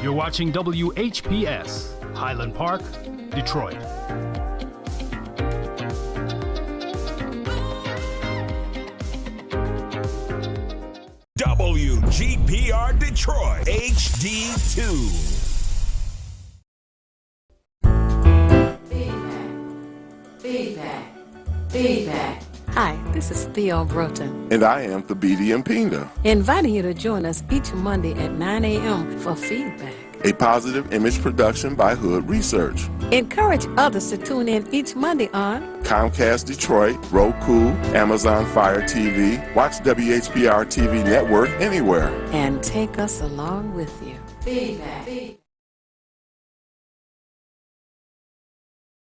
You're watching WHPS, Highland Park, Detroit. WGPR Detroit, HD2. Feedback. Hi, this is Theo Broughton. And I am Thabiti Mpina. Inviting you to join us each Monday at 9 a.m. for Feedback, A positive image production by Hood Research. Encourage others to tune in each Monday on Comcast Detroit, Roku, Amazon Fire TV, watch WHPR TV Network anywhere. and take us along with you. Feedback.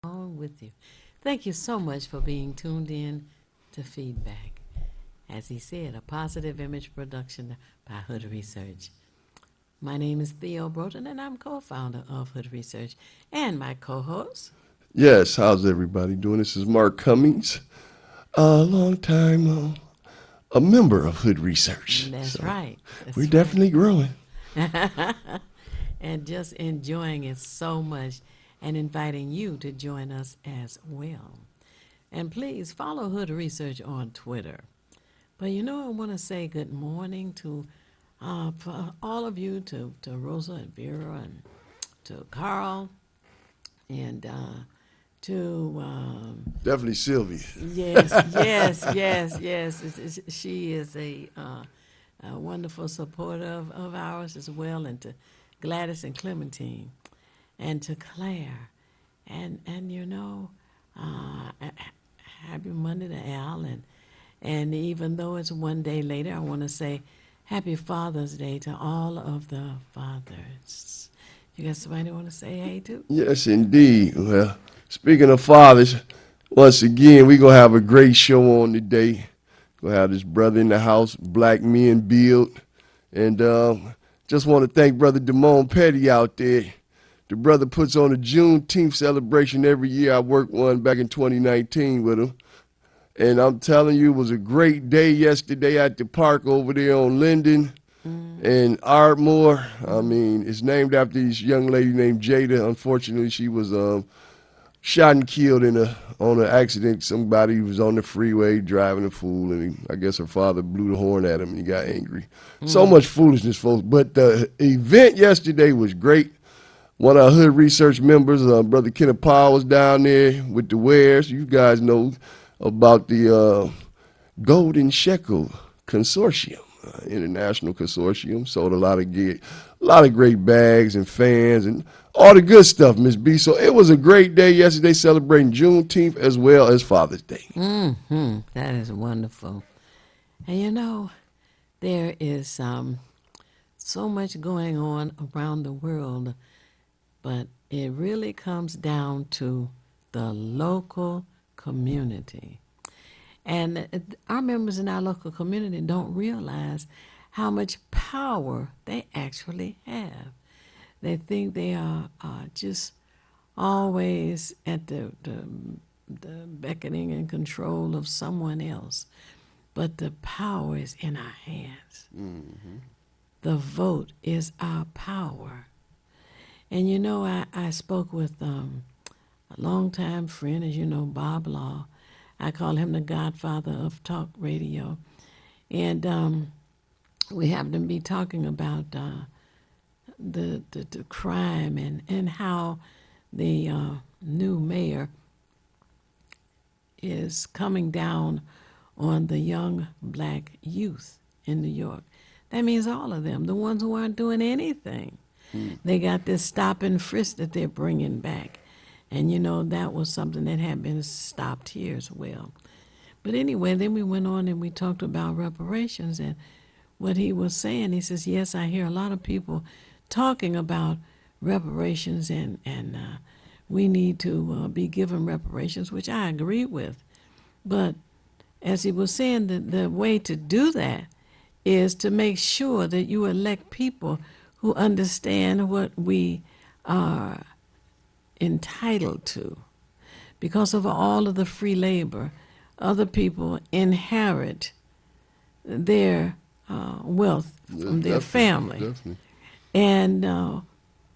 Along with you. Thank you so much for being tuned in to Feedback. As he said, a positive image production by Hood Research. My name is Theo Broughton, and I'm co-founder of Hood Research. And my co-host, Yes, how's everybody doing? This is Mark Cummings, a long time a member of Hood Research. that's So right. That's We're definitely growing. and just enjoying it so much and inviting you to join us as well. And please follow Hood Research on Twitter. But I want to say good morning to for all of you, to Rosa and Vera and to Carl and to Definitely Sylvie. yes. She is a wonderful supporter of ours as well, and to Gladys and Clementine, and to Claire, and happy Monday to Al, and even though it's one day later, I want to say happy Father's Day to all of the fathers. You got somebody want to say hey to? Yes, indeed. Well, speaking of fathers, once again, we're going to have a great show on today. Going to have this brother in the house, Black Men Build. And just want to thank Brother Damone Petty out there. The brother puts on a Juneteenth celebration every year. I worked one back in 2019 with him. And I'm telling you, it was a great day yesterday at the park over there on Linden and Ardmore. I mean, it's named after this young lady named Jada. Unfortunately, she was shot and killed on an accident. Somebody was on the freeway driving a fool, and I guess her father blew the horn at him, and he got angry. So much foolishness, folks. But the event yesterday was great. One of our Hood Research members, Brother Kenneth Powell, was down there with the wares. You guys know about the Golden Shekel Consortium, international consortium. Sold a lot of great bags and fans and all the good stuff, Miss B. So it was a great day yesterday, celebrating Juneteenth as well as Father's Day. That is wonderful. And there is so much going on around the world, but it really comes down to the local community. And our members in our local community don't realize how much power they actually have. They think they are just always at the beckoning and control of someone else. But the power is in our hands. The vote is our power. And I spoke with a longtime friend, as you know, Bob Law. I call him the godfather of talk radio. And we happened to be talking about the crime and how the new mayor is coming down on the young black youth in New York. That means all of them, the ones who aren't doing anything. They got this stop and frisk that they're bringing back. And, that was something that had been stopped here as well. But anyway, then we went on and we talked about reparations. And what he was saying, he says, yes, I hear a lot of people talking about reparations and we need to be given reparations, which I agree with. But as he was saying, the way to do that is to make sure that you elect people who understand what we are entitled to. Because of all of the free labor, other people inherit their wealth from their family. Definitely. And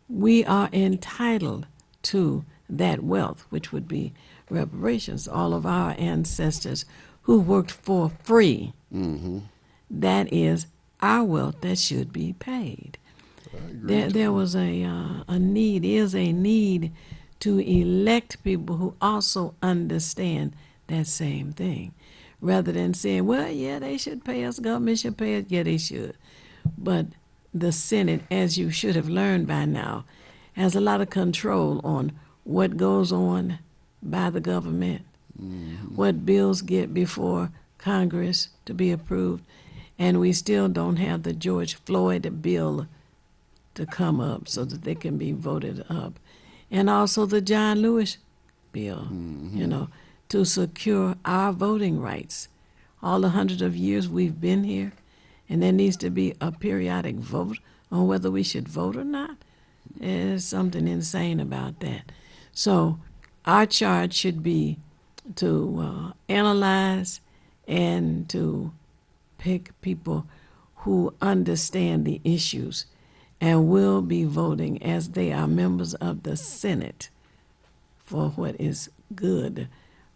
we are entitled to that wealth, which would be reparations. All of our ancestors who worked for free, that is our wealth that should be paid. There was a need, is a need to elect people who also understand that same thing, rather than saying, well, yeah, they should pay us, government should pay us, yeah, they should. But the Senate, as you should have learned by now, has a lot of control on what goes on by the government, what bills get before Congress to be approved, and we still don't have the George Floyd bill to come up so that they can be voted up. And also the John Lewis bill, to secure our voting rights. All the hundreds of years we've been here, and there needs to be a periodic vote on whether we should vote or not. There's something insane about that. So our charge should be to analyze and to pick people who understand the issues and will be voting as they are members of the Senate for what is good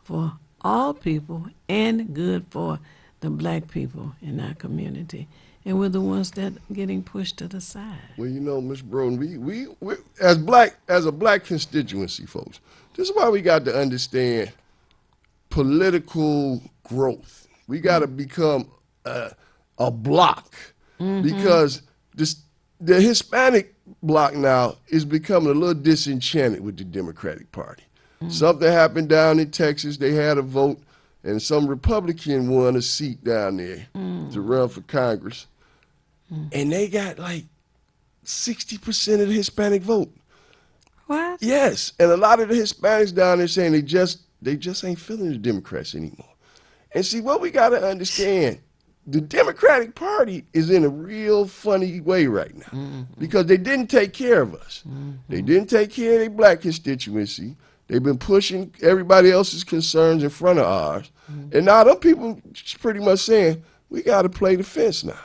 for all people and good for the black people in our community. And we're the ones that are getting pushed to the side. Well, Ms. Broden, we as a black constituency, folks, this is why we got to understand political growth. We got to become a block because the Hispanic bloc now is becoming a little disenchanted with the Democratic Party. Something happened down in Texas. They had a vote, and some Republican won a seat down there to run for Congress. And they got like 60% of the Hispanic vote. What? Yes, and a lot of the Hispanics down there saying they just ain't feeling the Democrats anymore. And see, what we got to understand, the Democratic Party is in a real funny way right now because they didn't take care of us. They didn't take care of their black constituency. They've been pushing everybody else's concerns in front of ours. And now them people pretty much saying, we got to play the fence now.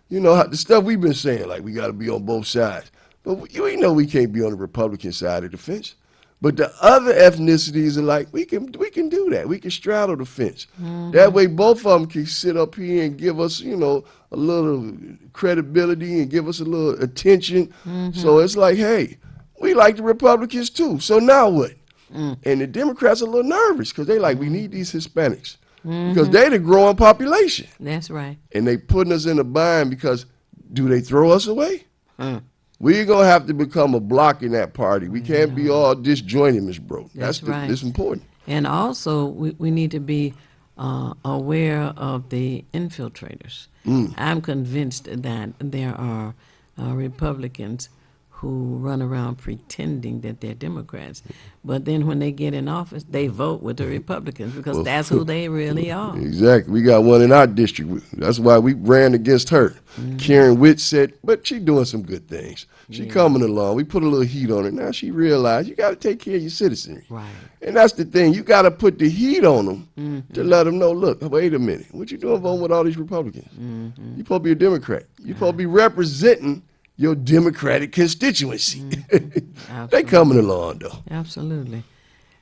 The stuff we've been saying, like we got to be on both sides. But we know we can't be on the Republican side of the fence. But the other ethnicities are like, we can do that. We can straddle the fence. That way both of them can sit up here and give us, a little credibility and give us a little attention. So it's like, hey, we like the Republicans too. So now what? And the Democrats are a little nervous because they like, we need these Hispanics because they the growing population. That's right. And they putting us in a bind because do they throw us away? We're going to have to become a block in that party. We can't be all disjointed, Ms. Bro. That's right. It's important. And also, we need to be aware of the infiltrators. I'm convinced that there are Republicans who run around pretending that they're Democrats. But then when they get in office, they vote with the Republicans because that's who they really are. Exactly. We got one in our district. That's why we ran against her. Karen Witt said, but she doing some good things. She coming along. We put a little heat on her. Now she realized you got to take care of your citizens. Right. And that's the thing. You got to put the heat on them to let them know, look, wait a minute. What you doing voting with all these Republicans? You supposed to be a Democrat. You supposed to be representing your Democratic constituency. They coming along, though. Absolutely.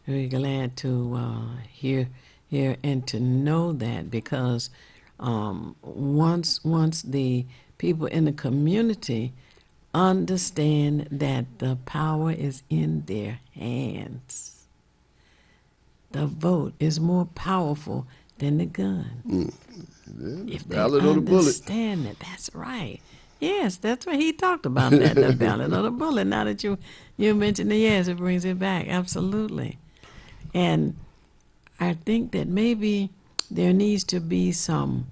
We're glad to hear and to know that because once the people in the community understand that the power is in their hands, the vote is more powerful than the gun. If they understand that, that's right. Yes, that's right. He talked about that, the ballot or the bullet. Now that you mentioned it, yes, it brings it back. Absolutely. And I think that maybe there needs to be some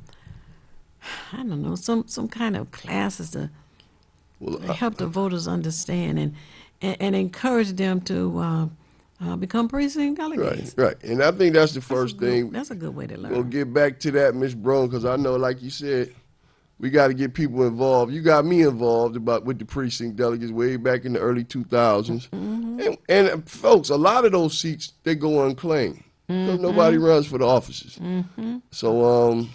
kind of classes to help the voters understand and encourage them to become precinct delegates. Right. And I think that's the first thing. That's a good way to learn. We'll get back to that, Ms. Brown, because I know, like you said, we got to get people involved. You got me involved with the precinct delegates way back in the early 2000s. And folks, a lot of those seats, they go unclaimed because nobody runs for the offices. So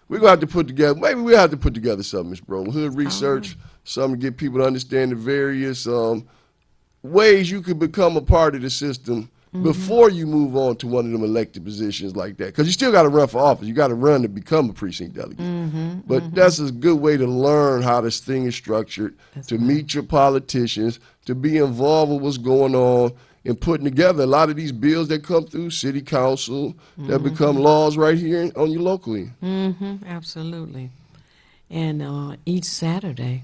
we're going to have to put together, maybe we'll have to put together something, Ms. Brown. Hood research, something to get people to understand the various ways you could become a part of the system before you move on to one of them elected positions like that. Because you still got to run for office. You got to run to become a precinct delegate. But that's a good way to learn how this thing is structured, to meet your politicians, to be involved with what's going on, and putting together a lot of these bills that come through city council that become laws right here on your locally. Absolutely. And each Saturday,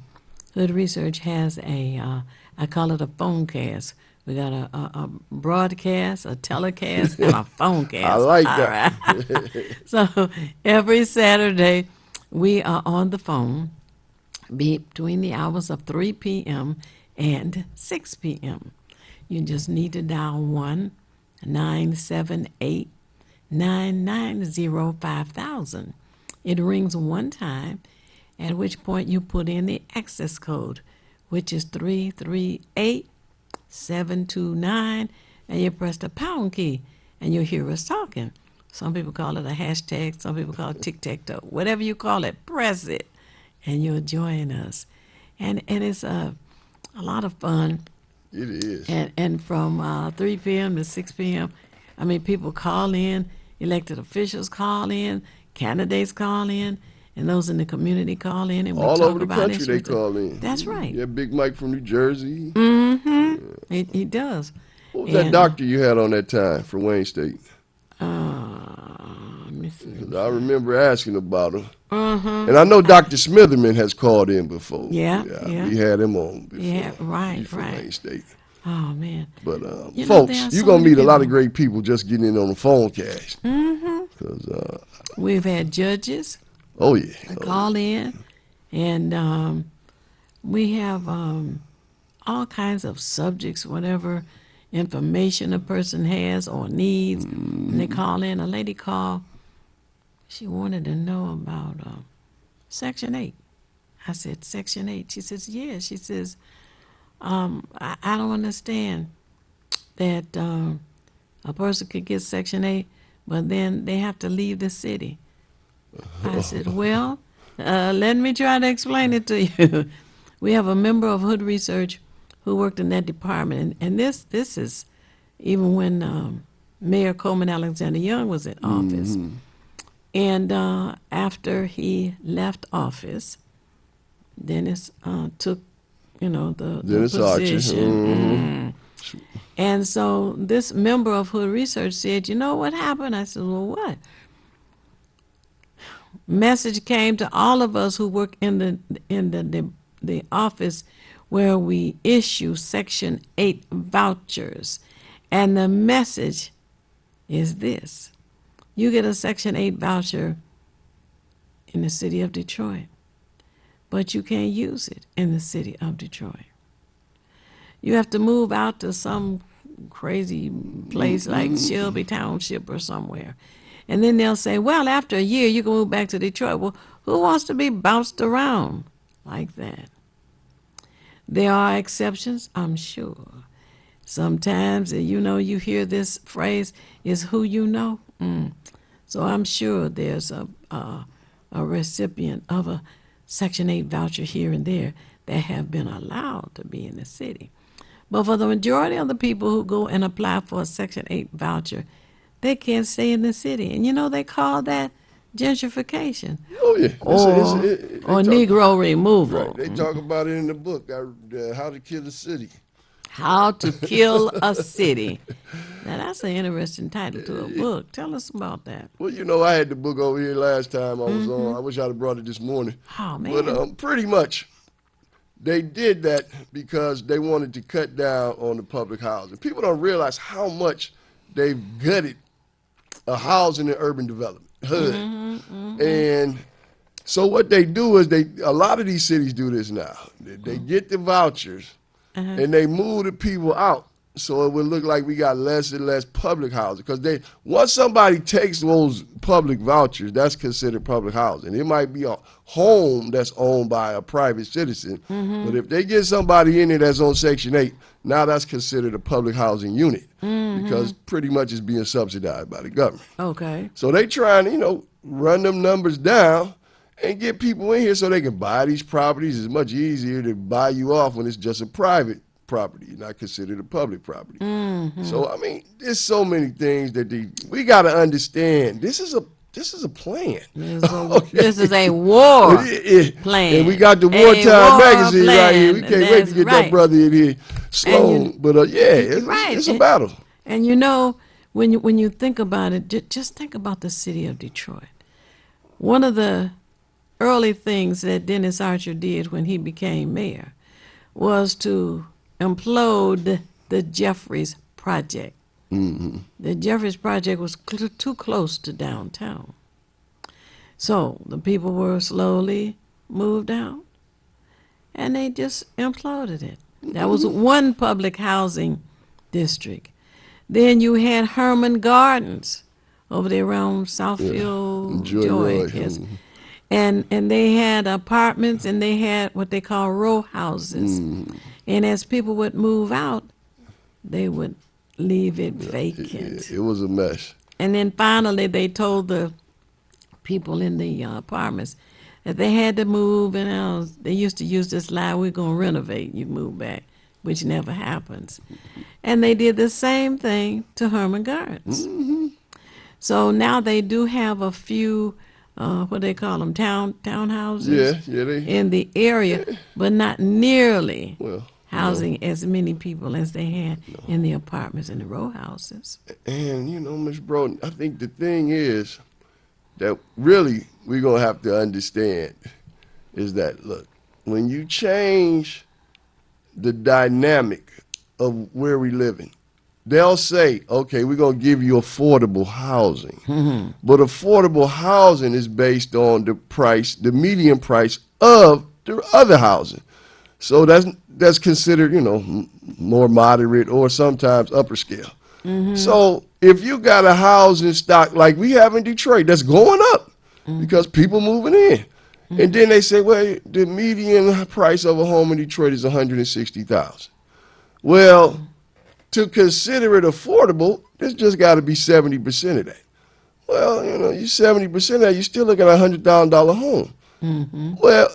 Hood Research has I call it a phone cast. We got a broadcast, a telecast, and a phone cast. I like All that. right. So every Saturday, we are on the phone between the hours of 3 p.m. and 6 p.m. You just need to dial 1-978-990-5000. It rings one time, at which point you put in the access code, which is 338-729, and you press the pound key, and you'll hear us talking. Some people call it a hashtag, some people call it tic-tac-toe. Whatever you call it, press it, and you'll join us. And it's a lot of fun. It is. And from 3 p.m. to 6 p.m., I mean, people call in, elected officials call in, candidates call in, and those in the community call in, and we All talk over the about country they call in. That's right. Yeah, Big Mike from New Jersey. He does. What was that doctor you had on that time from Wayne State? Let me see. 'Cause I remember asking about him. And I know Dr. Smitherman has called in before. Yeah. We had him on before. Yeah, right, He's from right. Wayne State. Oh, man. But You know, folks, there are you're so going to many meet a lot of people. great people just getting in on the phone cash. Cause, We've had judges oh, yeah. call in, and we have all kinds of subjects, whatever information a person has or needs, and they call in. A lady called, she wanted to know about Section 8. I said, Section 8? She says, yeah. She says, I don't understand that a person could get Section 8, but then they have to leave the city. I said, well, let me try to explain it to you. We have a member of Hood Research who worked in that department, and this is even when Mayor Coleman Alexander Young was in office. And after he left office, Dennis took, the Dennis Archer. position. And so this member of Hood Research said, you know what happened? I said, well, what? Message came to all of us who work in the office where we issue Section 8 vouchers. And the message is this. You get a Section 8 voucher in the city of Detroit, but you can't use it in the city of Detroit. You have to move out to some crazy place like Shelby Township or somewhere. And then they'll say, well, after a year, you can move back to Detroit. Well, who wants to be bounced around like that? There are exceptions, I'm sure. Sometimes, you hear this phrase, is who you know. So I'm sure there's a recipient of a Section 8 voucher here and there that have been allowed to be in the city. But for the majority of the people who go and apply for a Section 8 voucher, they can't stay in the city. And they call that gentrification. Oh, yeah. Or Negro removal. Right. They talk about it in the book, How to Kill a City. How to Kill a City. Now, that's an interesting title to a book. Tell us about that. Well, I had the book over here last time I was on. I wish I'd have brought it this morning. Oh, man. But pretty much, they did that because they wanted to cut down on the public housing. People don't realize how much they've gutted a housing and urban development, HUD. And so what they do is a lot of these cities do this now. They get the vouchers and they move the people out. So it would look like we got less and less public housing. Because once somebody takes those public vouchers, that's considered public housing. It might be a home that's owned by a private citizen. But if they get somebody in it that's on Section 8, now that's considered a public housing unit. Because pretty much it's being subsidized by the government. Okay. So they trying to, run them numbers down and get people in here so they can buy these properties. It's much easier to buy you off when it's just a private property, not considered a public property. So I mean, there's so many things that we got to understand. This is a plan. This is a war plan. And we got the Wartime magazine right here. We can't wait to get that brother in here. Sloan. But it's a battle. And you know, when you think about it, just think about the city of Detroit. One of the early things that Dennis Archer did when he became mayor was to implode the Jeffries Project. The Jeffries Project was too close to downtown. So the people were slowly moved out, and they just imploded it. That was one public housing district. Then you had Herman Gardens over there around Southfield, Joy. Yes. And they had apartments, and they had what they call row houses. And as people would move out, they would leave it vacant. It was a mess. And then finally they told the people in the apartments that they had to move, and they used to use this line, we're going to renovate, you move back, which never happens. And they did the same thing to Herman Gardens. So now they do have a few what they call them, townhouses in the area, but not nearly housing as many people as they had in the apartments and the row houses. And, you know, Ms. Broughton, I think the thing is that really we're going to have to understand is that, look, when you change the dynamic of where we living, they'll say, okay, we're going to give you affordable housing. But affordable housing is based on the price, the median price of the other housing. So that's considered, you know, more moderate or sometimes upper scale. So if you got a housing stock like we have in Detroit that's going up because people moving in. And then they say, well, the median price of a home in Detroit is $160,000. Well, to consider it affordable, there's just got to be 70% of that. Well, you know, you 70% of that, you're still looking at a $100,000 home. Well,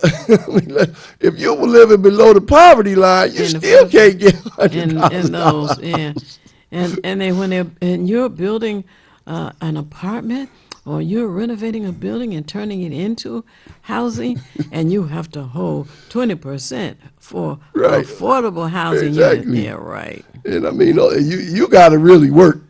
if you were living below the poverty line, you still can't get $100,000. And then when you're building an apartment, or you're renovating a building and turning it into housing, and you have to hold 20% for affordable housing. Exactly. Yeah, right. And I mean, you got to really work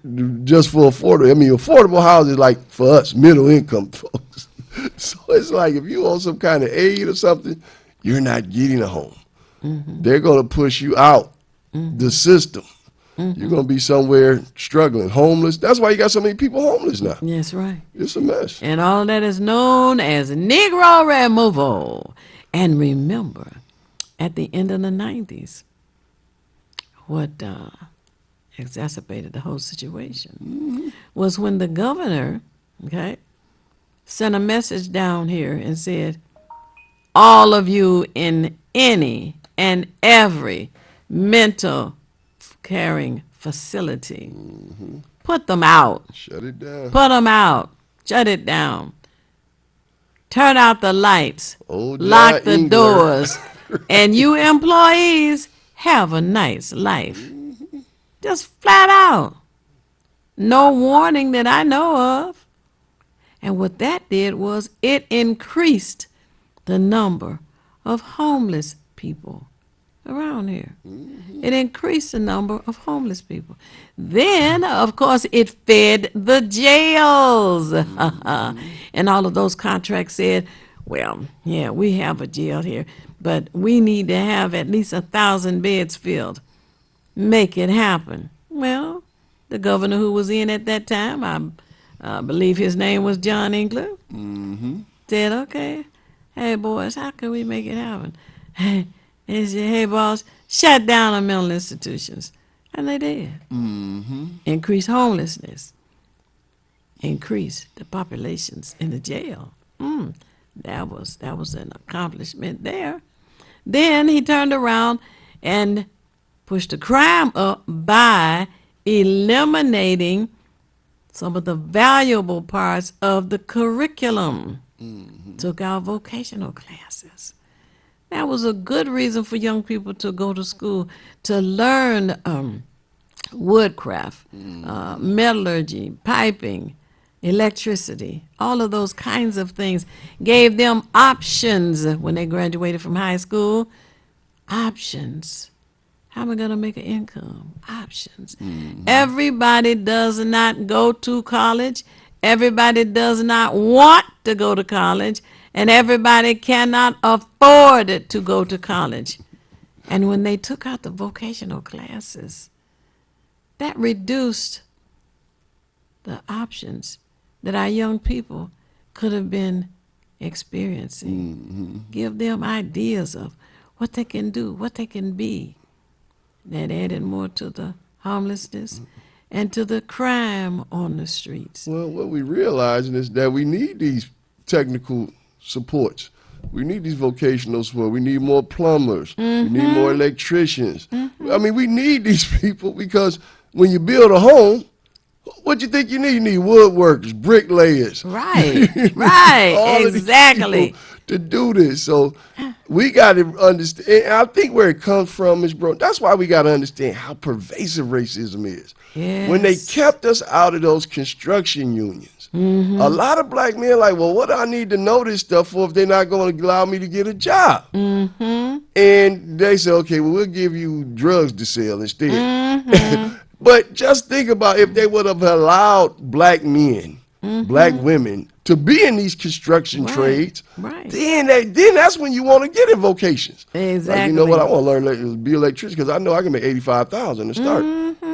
just for affordable. I mean, affordable housing is like for us, middle income folks. So it's like if you own some kind of aid or something, you're not getting a home. They're going to push you out the system. You're going to be somewhere struggling, homeless. That's why you got so many people homeless now. That's right. It's a mess. And all of that is known as Negro removal. And remember, at the end of the 90s, what exacerbated the whole situation was when the governor, sent a message down here and said, all of you in any and every mental caring facility, put them out. Shut it down. Put them out. Shut it down. Turn out the lights. Lock the doors. And you employees have a nice life. Just flat out. No warning that I know of. And what that did was it increased the number of homeless people around here. It increased the number of homeless people. Then, of course, it fed the jails. And all of those contracts said, well, yeah, we have a jail here, but we need to have at least 1,000 beds filled. Make it happen. Well, the governor who was in at that time, I believe his name was John Engler, said, okay, hey, boys, how can we make it happen? He said, hey, boss, shut down the mental institutions. And they did. Increase homelessness. Increase the populations in the jail. That was an accomplishment there. Then he turned around and pushed the crime up by eliminating some of the valuable parts of the curriculum. Took out vocational classes. That was a good reason for young people to go to school, to learn woodcraft, metallurgy, piping, electricity, all of those kinds of things. Gave them options when they graduated from high school. Options. How am I going to make an income? Options. Everybody does not go to college. Everybody does not want to go to college. And everybody cannot afford to go to college. And when they took out the vocational classes, that reduced the options that our young people could have been experiencing. Give them ideas of what they can do, what they can be. That added more to the homelessness and to the crime on the streets. Well, what we realizing is that we need these technical supports. We need these vocational support. We need more plumbers. We need more electricians. I mean, we need these people because when you build a home, what you think you need? You need woodworkers, bricklayers. Right, right, All of these exactly. people to do this. So we got to understand. And I think where it comes from is, bro, that's why we got to understand how pervasive racism is. Yes. When they kept us out of those construction unions, a lot of black men like, well, what do I need to know this stuff for if they're not going to allow me to get a job? And they say, okay, well, we'll give you drugs to sell instead. But just think about if they would have allowed black men, black women to be in these construction trades, then that's when you want to get in vocations. Exactly. Like, you know what, I want to learn to be an electrician because I know I can make $85,000 to start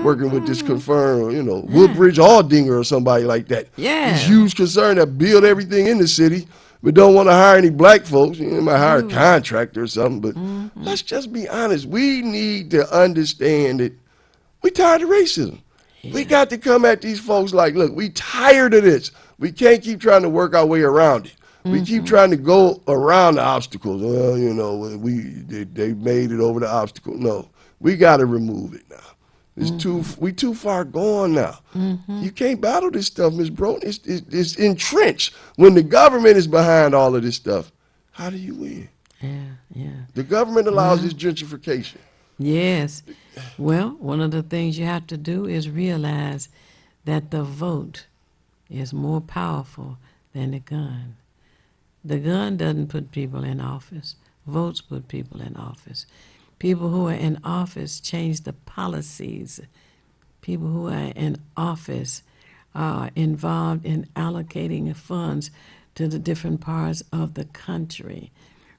working with this confirmed, Woodbridge Aldinger or somebody like that. Yeah. These huge concern that build everything in the city, but don't want to hire any black folks. You might hire a contractor or something, but let's just be honest. We need to understand that we tired of racism. Yeah. We got to come at these folks like, look, we tired of this. We can't keep trying to work our way around it. We keep trying to go around the obstacles. Well, they made it over the obstacle. No, we got to remove it now. We too far gone now. You can't battle this stuff, Ms. Bro. It's entrenched. When the government is behind all of this stuff, how do you win? Yeah. The government allows this gentrification. Yes. Well, one of the things you have to do is realize that the vote is more powerful than the gun. The gun doesn't put people in office. Votes put people in office. People who are in office change the policies. People who are in office are involved in allocating funds to the different parts of the country.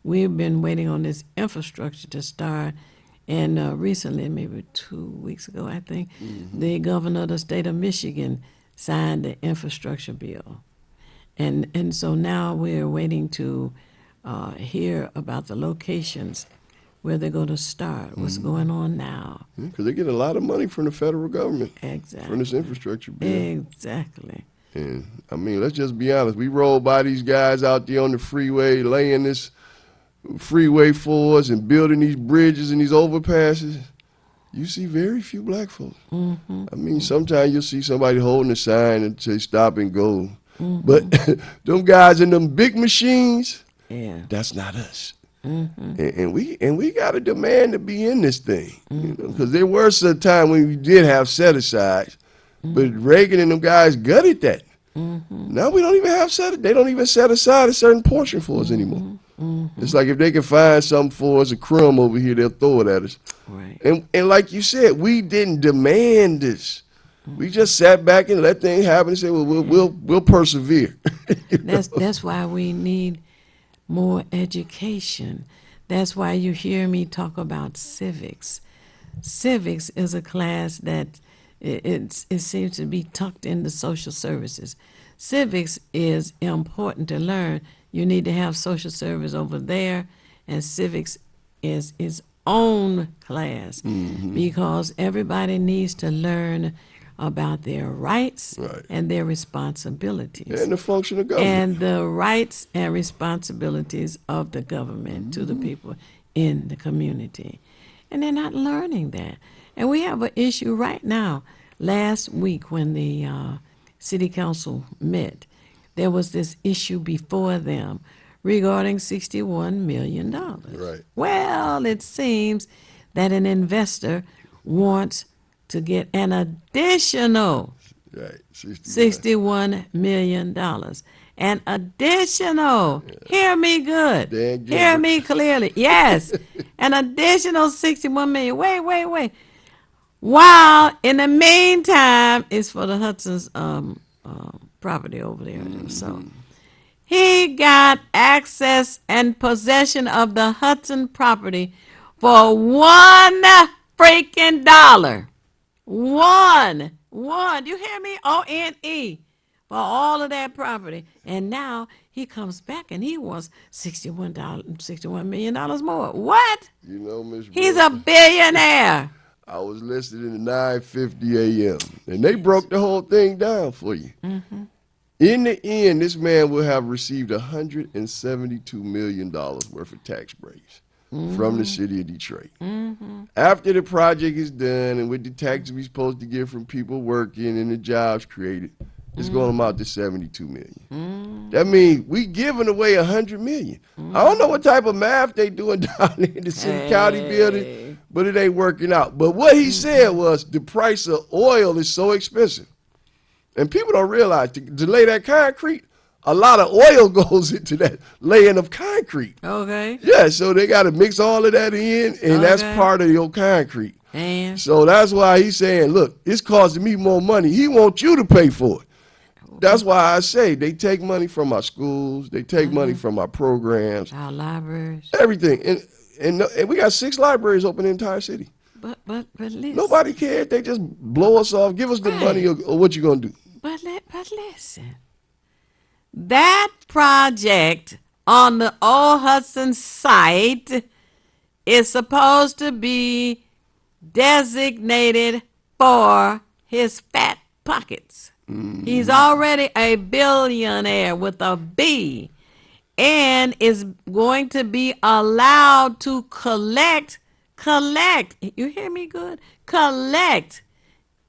We've been waiting on this infrastructure to start. And recently, maybe 2 weeks ago, I think, the governor of the state of Michigan signed the infrastructure bill. And so now we're waiting to hear about the locations where they're going to start, what's going on now. Because they get a lot of money from the federal government. Exactly. From this infrastructure bill. Exactly. And, I mean, let's just be honest. We roll by these guys out there on the freeway laying this freeway for us and building these bridges and these overpasses. You see very few black folks. I mean, sometimes you'll see somebody holding a sign and say stop and go. But them guys in them big machines, that's not us. And we got to demand to be in this thing, because there were some time when we did have set asides, but Reagan and them guys gutted that. Now we don't even have they don't even set aside a certain portion for us anymore. It's like if they can find something for us, a crumb over here, they'll throw it at us. Right. And like you said, we didn't demand this. We just sat back and let things happen and said, well, we'll persevere. That's why we need more education. That's why you hear me talk about civics. Civics is a class that it seems to be tucked into social services. Civics is important to learn. You need to have social service over there, and civics is its own class because everybody needs to learn about their rights and their responsibilities. And the function of government. And the rights and responsibilities of the government to the people in the community. And they're not learning that. And we have an issue right now. Last week when the city council met, there was this issue before them regarding $61 million. Right. Well, it seems that an investor wants to get an additional Right. $61 million. An additional, hear me good, Dan hear Gilbert. me clearly. Yes, an additional $61 million. Wait. While in the meantime, it's for the Hudson's property over there. So he got access and possession of the Hudson property for $1 freaking dollar. One. You hear me? ONE. For all of that property. And now he comes back and he wants $61 million more. What? You know, Miss He's Brooks, a billionaire. I was listening at 9:50 a.m. and they broke the whole thing down for you. In the end, this man will have received $172 million worth of tax breaks from the city of Detroit. After the project is done and with the taxes we're supposed to get from people working and the jobs created, it's going to amount to $72 million. That means we giving away $100 million. I don't know what type of math they doing down there in the city county building, but it ain't working out. But what he said was the price of oil is so expensive. And people don't realize to lay that concrete, a lot of oil goes into that laying of concrete. Okay. Yeah, so they got to mix all of that in, and that's part of your concrete. And So that's why he's saying, look, it's costing me more money. He wants you to pay for it. That's why I say they take money from our schools, they take money from our programs, our libraries. everything. And we got 6 libraries open in the entire city. But listen. Nobody cares. They just blow us off, give us the money, or what you going to do. But listen. That project on the old Hudson site is supposed to be designated for his fat pockets. He's already a billionaire with a B and is going to be allowed to collect, you hear me good? Collect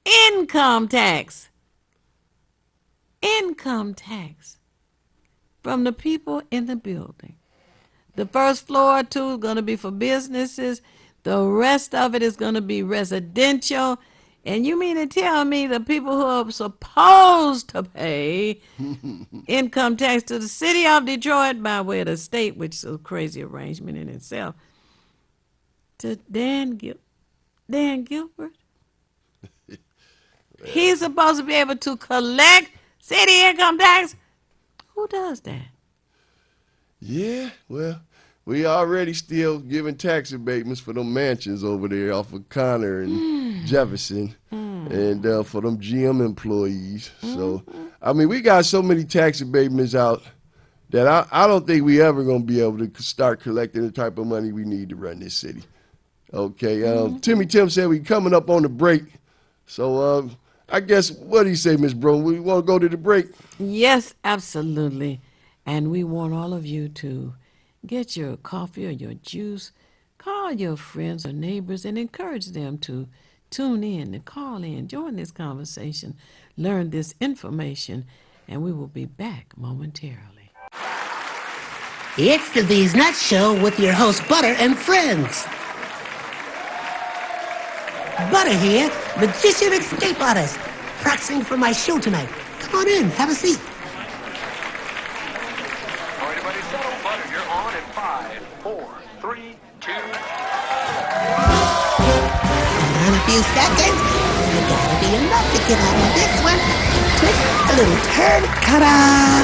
income tax from the people in the building. The first floor, too, is going to be for businesses. The rest of it is going to be residential. And you mean to tell me the people who are supposed to pay income tax to the city of Detroit by way of the state, which is a crazy arrangement in itself, to Dan Gilbert? He's supposed to be able to collect city income tax? Who does that? Yeah, well, we already still giving tax abatements for them mansions over there off of Connor and Jefferson and for them GM employees. So, I mean, we got so many tax abatements out that I don't think we ever going to be able to start collecting the type of money we need to run this city. Okay, Timmy Tim said we coming up on the break. So, I guess, what do you say, Miss Bro? We want to go to the break? Yes, absolutely. And we want all of you to get your coffee or your juice, call your friends or neighbors and encourage them to tune in and call in, join this conversation, learn this information, and we will be back momentarily. It's the These Nuts Show with your host Butter and friends. Butter here, magician escape artist, practicing for my show tonight. Come on in, have a seat. Everybody settle. Butter, you're on in 5, 4, 3, 2. In a few seconds, you gotta be enough to get out of this one. Twist a little turn, ta-da!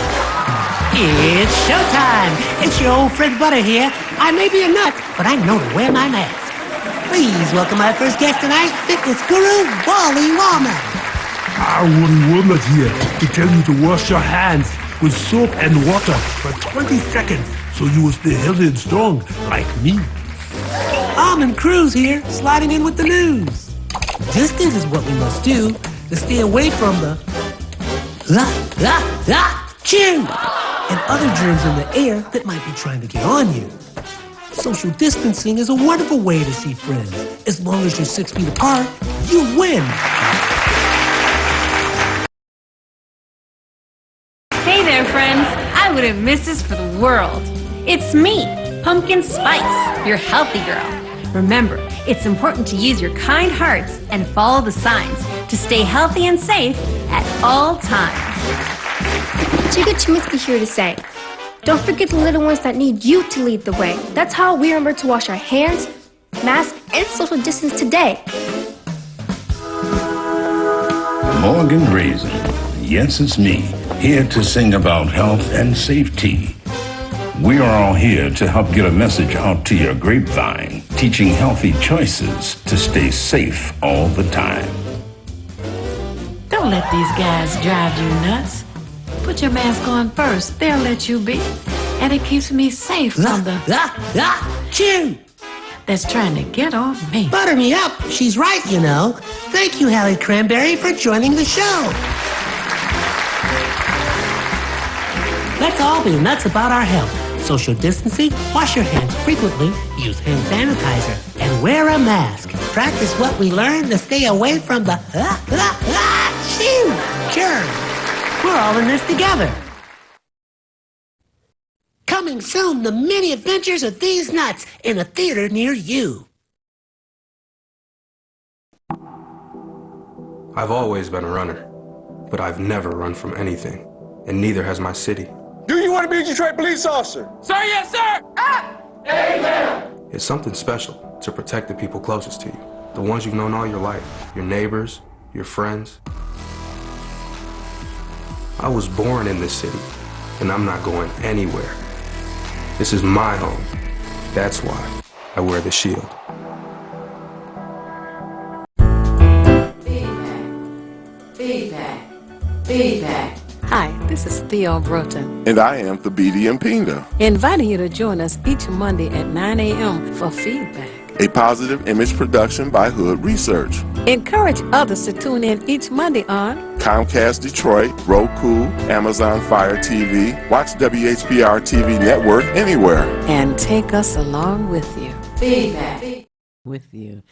It's showtime. It's your old friend Butter here. I may be a nut, but I know to wear my mask. Please welcome our first guest tonight, fitness guru, Wally Wallman. Wally Woodland here to tell you to wash your hands with soap and water for 20 seconds so you will stay healthy and strong like me. Almond Cruz here, sliding in with the news. Distance is what we must do to stay away from the chew and other germs in the air that might be trying to get on you. Social distancing is a wonderful way to see friends. As long as you're 6 feet apart, you win. Hey there, friends. I wouldn't miss this for the world. It's me, Pumpkin Spice, your healthy girl. Remember, it's important to use your kind hearts and follow the signs to stay healthy and safe at all times. Chica Chiminsky here to say, don't forget the little ones that need you to lead the way. That's how we remember to wash our hands, mask, and social distance today. Morgan Raisin. Yes, it's me, here to sing about health and safety. We are all here to help get a message out to your grapevine, teaching healthy choices to stay safe all the time. Don't let these guys drive you nuts. Put your mask on first. They'll let you be. And it keeps me safe from the... Chew! that's trying to get on me. Butter me up. She's right, you know. Thank you, Hallie Cranberry, for joining the show. Let's all be nuts about our health. Social distancing, wash your hands frequently, use hand sanitizer, and wear a mask. Practice what we learned to stay away from the germs. We're all in this together. Coming soon, the many adventures of these nuts in a theater near you. I've always been a runner, but I've never run from anything, and neither has my city. Do you want to be a Detroit police officer? Sir, yes, sir! Ah! Amen! It's something special to protect the people closest to you, the ones you've known all your life, your neighbors, your friends. I was born in this city, and I'm not going anywhere. This is my home. That's why I wear the shield. Feedback. Hi, this is Theo Broughton, And I am Thabiti Mpinga, inviting you to join us each Monday at 9 a.m. for Feedback. a positive image production by Hood Research. Encourage others to tune in each Monday on Comcast Detroit, Roku, Amazon Fire TV. Watch WHPR TV Network anywhere. and take us along with you. Feedback. With you.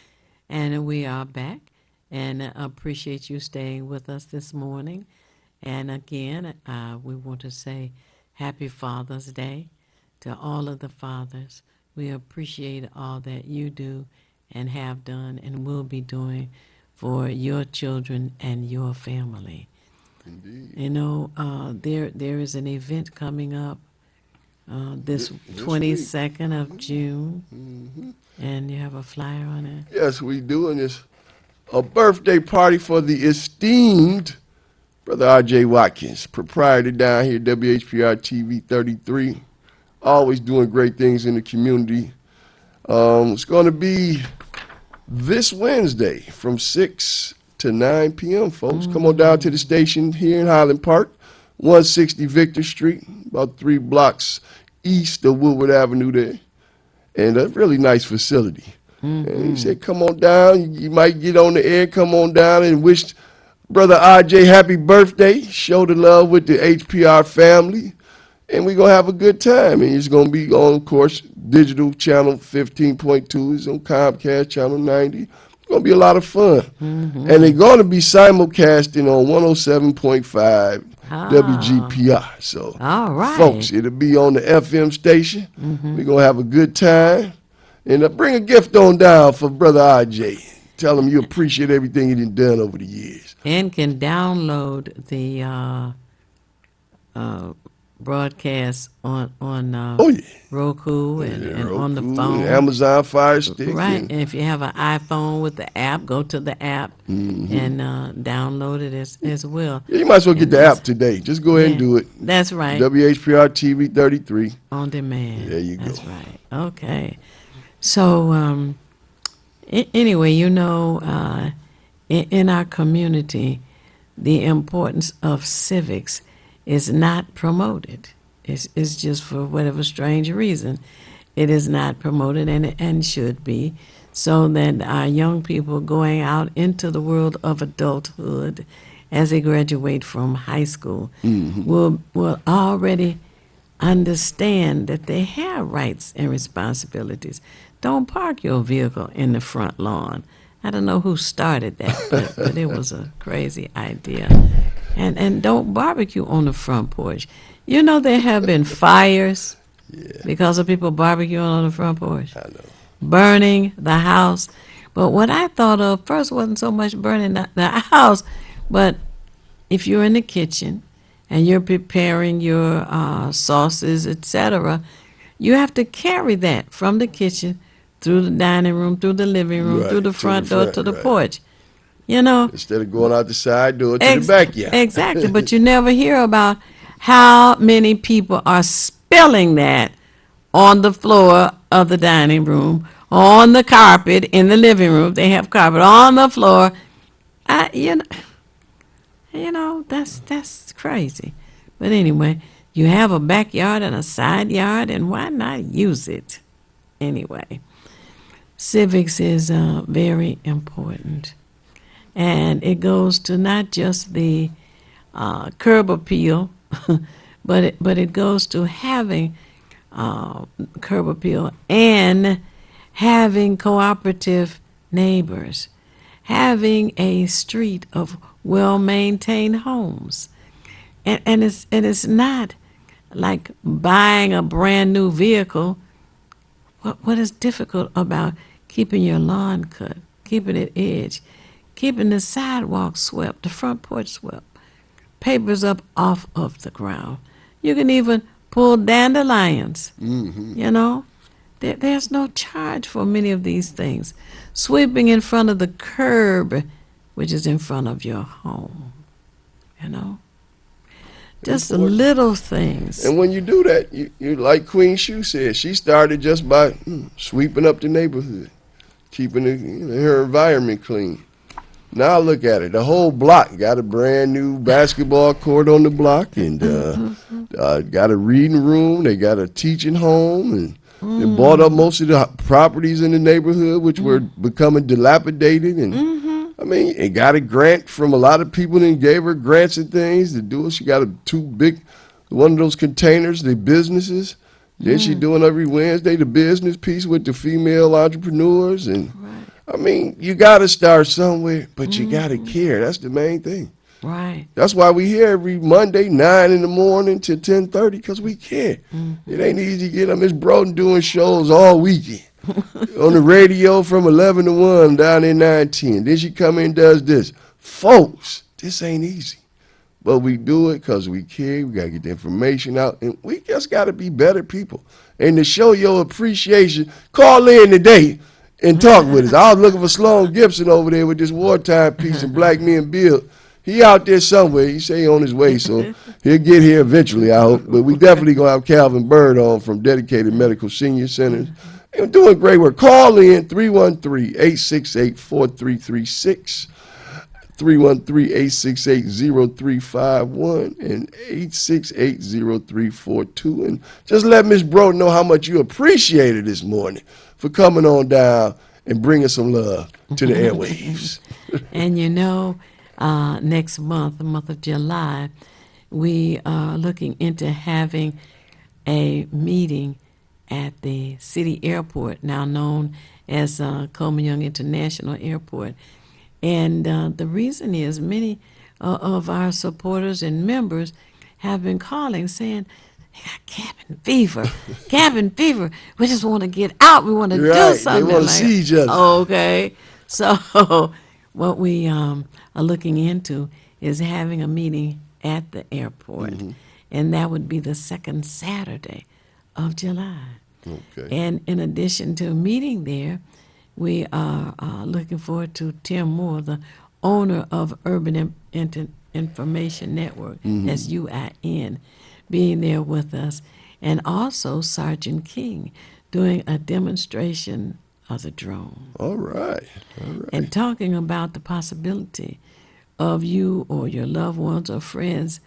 And we are back, and I appreciate you staying with us this morning. And again, we want to say Happy Father's Day to all of the fathers. We appreciate all that you do and have done and will be doing for your children and your family. Indeed. You know, there is an event coming up this 22nd of June, and you have a flyer on it. Yes, we do, and it's a birthday party for the esteemed Brother R.J. Watkins, proprietor down here, WHPR TV 33, always doing great things in the community. It's going to be this Wednesday from 6 to 9 p.m., folks. Come on down to the station here in Highland Park, 160 Victor Street, about 3 blocks east of Woodward Avenue there, and a really nice facility. And he said, come on down. You might get on the air. Come on down and wish Brother RJ happy birthday. Show the love with the HPR family. And we're going to have a good time. And it's going to be on, of course, digital channel 15.2. It's on Comcast channel 90. It's going to be a lot of fun. And they're going to be simulcasting on 107.5 WGPR. So, All right. folks, it'll be on the FM station. We're going to have a good time. And bring a gift on down for Brother RJ. Tell him you appreciate everything he done over the years. And can download the broadcast on Roku and on the phone. Amazon Fire Stick. Right, and if you have an iPhone with the app, go to the app and download it as well. Yeah, you might as well get the app today. Just go ahead and do it. That's right. WHPR TV 33. On demand. There you go. That's right. Okay. So, anyway, you know, in our community, the importance of civics is not promoted. It's just for whatever strange reason, it is not promoted and should be, so that our young people going out into the world of adulthood as they graduate from high school will already understand that they have rights and responsibilities. Don't park your vehicle in the front lawn. I don't know who started that, but it was a crazy idea. And don't barbecue on the front porch. You know, there have been fires because of people barbecuing on the front porch. I know. Burning the house. But what I thought of first wasn't so much burning the house, but if you're in the kitchen and you're preparing your sauces, etc., you have to carry that from the kitchen through the dining room, through the living room, Right, through the to front the door, front, to the right. porch. You know, Instead of going out the side door to the backyard. Exactly, but you never hear about how many people are spilling that on the floor of the dining room, on the carpet in the living room. They have carpet on the floor. That's crazy. But anyway, you have a backyard and a side yard, and why not use it? Anyway, civics is very important. And it goes to not just the curb appeal, but it goes to having curb appeal and having cooperative neighbors, having a street of well-maintained homes. And it's not like buying a brand new vehicle. What is difficult about keeping your lawn cut, keeping it edged, keeping the sidewalk swept, the front porch swept, papers up off of the ground. You can even pull dandelions, you know. There's no charge for many of these things. Sweeping in front of the curb, which is in front of your home, you know. Just the little things. And when you do that, you like Queen Shoe said, she started just by sweeping up the neighborhood, keeping her environment clean. Now look at it. The whole block got a brand new basketball court on the block, and got a reading room. They got a teaching home, and they bought up most of the properties in the neighborhood, which were becoming dilapidated. And I mean, it got a grant from a lot of people and gave her grants and things to do it. She got one of those containers, the businesses. Then she doing every Wednesday the business piece with the female entrepreneurs. And I mean, you got to start somewhere, but you got to care. That's the main thing. Right. That's why we here every Monday, 9 in the morning to 10:30, because we care. It ain't easy to get Miss Broden doing shows all weekend. On the radio from 11 to 1 down in 910. Then she come in and does this. Folks, this ain't easy. But we do it because we care. We got to get the information out. And we just got to be better people. And to show your appreciation, call in today and talk with us. I was looking for Sloan Gibson over there with this wartime piece and Black Men Build. He out there somewhere. He say he on his way, so he'll get here eventually, I hope. But we definitely going to have Calvin Bird on from Dedicated Medical Senior Centers. They're doing great work. Call in 313-868-4336, 313-868-0351, and 868-0342. And just let Miss Broden know how much you appreciate it this morning for coming on down and bringing some love to the airwaves. And you know, next month, the month of July, we are looking into having a meeting at the city airport, now known as Coleman Young International Airport. And the reason is many of our supporters and members have been calling saying, they got cabin fever, cabin fever. We just want to get out. We want to do something. They want to see each other. Okay. So what we are looking into is having a meeting at the airport. And that would be the second Saturday of July. Okay. And in addition to meeting there, we are looking forward to Tim Moore, the owner of Urban Information Network, that's UIN, being there with us, and also Sergeant King doing a demonstration of the drone. All right. And talking about the possibility of you or your loved ones or friends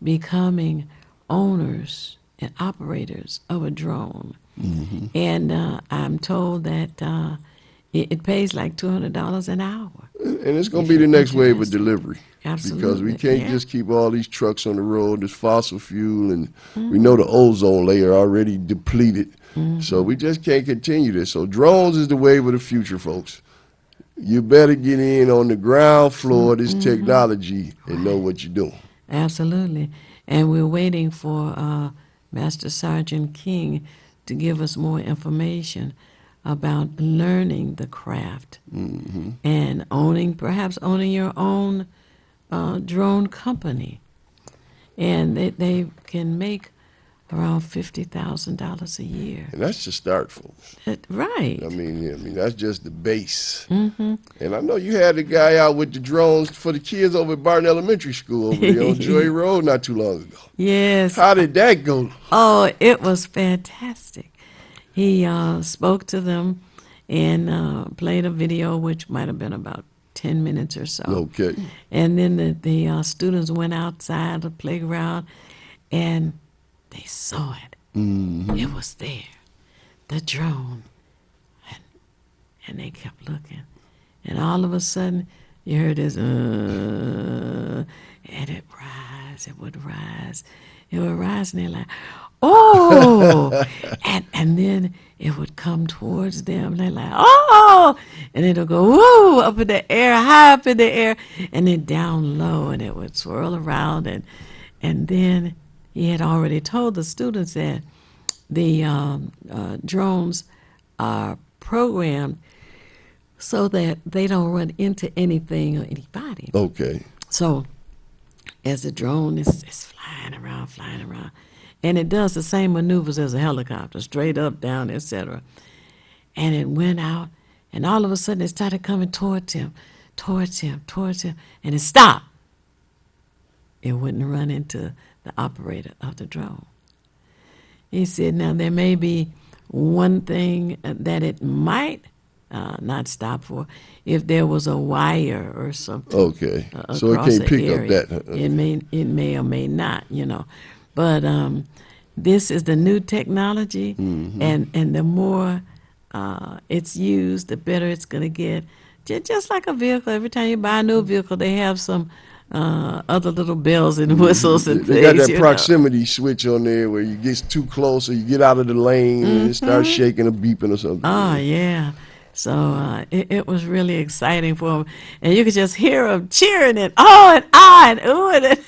becoming owners and operators of a drone. And I'm told that it pays like $200 an hour. And it's going to be the next wave of delivery. Absolutely. Because we can't just keep all these trucks on the road, this fossil fuel, and we know the ozone layer already depleted. So we just can't continue this. So drones is the wave of the future, folks. You better get in on the ground floor of this technology and know what you're doing. Absolutely. And we're waiting for Master Sergeant King to give us more information about learning the craft and perhaps owning your own drone company. And they can make around $50,000 a year. And that's the start, folks. Right. I mean, that's just the base. Mm-hmm. And I know you had a guy out with the drones for the kids over at Barton Elementary School over there on Joy Road not too long ago. Yes. How did that go? Oh, it was fantastic. He spoke to them and played a video, which might have been about 10 minutes or so. Okay. And then the students went outside the playground, and they saw it. Mm-hmm. It was there, the drone. And they kept looking. And all of a sudden, you heard this, and it would rise. It would rise, and they're like, oh! and then it would come towards them. They're like, oh! And it'll go, woo, up in the air, high up in the air, and then down low, and it would swirl around. And then he had already told the students that the drones are programmed so that they don't run into anything or anybody. Okay. So as the drone is flying around, and it does the same maneuvers as a helicopter, straight up, down, etc. And it went out, and all of a sudden it started coming towards him, and it stopped. It wouldn't run into the operator of the drone. He said, now there may be one thing that it might not stop for if there was a wire or something. Okay, so it can't pick up that. It may or may not, But this is the new technology, and the more it's used, the better it's going to get. Just like a vehicle, every time you buy a new vehicle, they have some other little bells and whistles and they things. got that proximity switch on there where you get too close or you get out of the lane and it starts shaking or beeping or something. Oh, yeah. So it was really exciting for them. And you could just hear them cheering and oh and ah and ooh and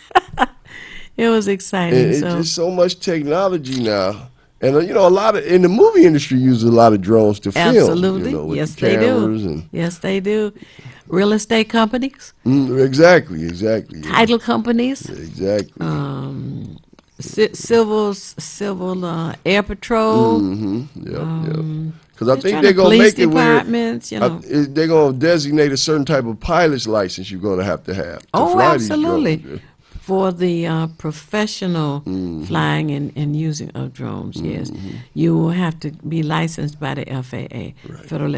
it was exciting. It's just so much technology now. And, a lot of, in the movie industry, uses a lot of drones to film. Absolutely. With Yes, the they cameras do. And, yes, they do. Real estate companies. Exactly. Yeah. Title companies. Exactly. Civil air patrol. Yeah. Because I think they're going to make it where they're going to designate a certain type of pilot's license you're going to have. To oh, fly absolutely. These drones. For the professional flying and using of drones, yes. You will have to be licensed by the FAA, right. Federal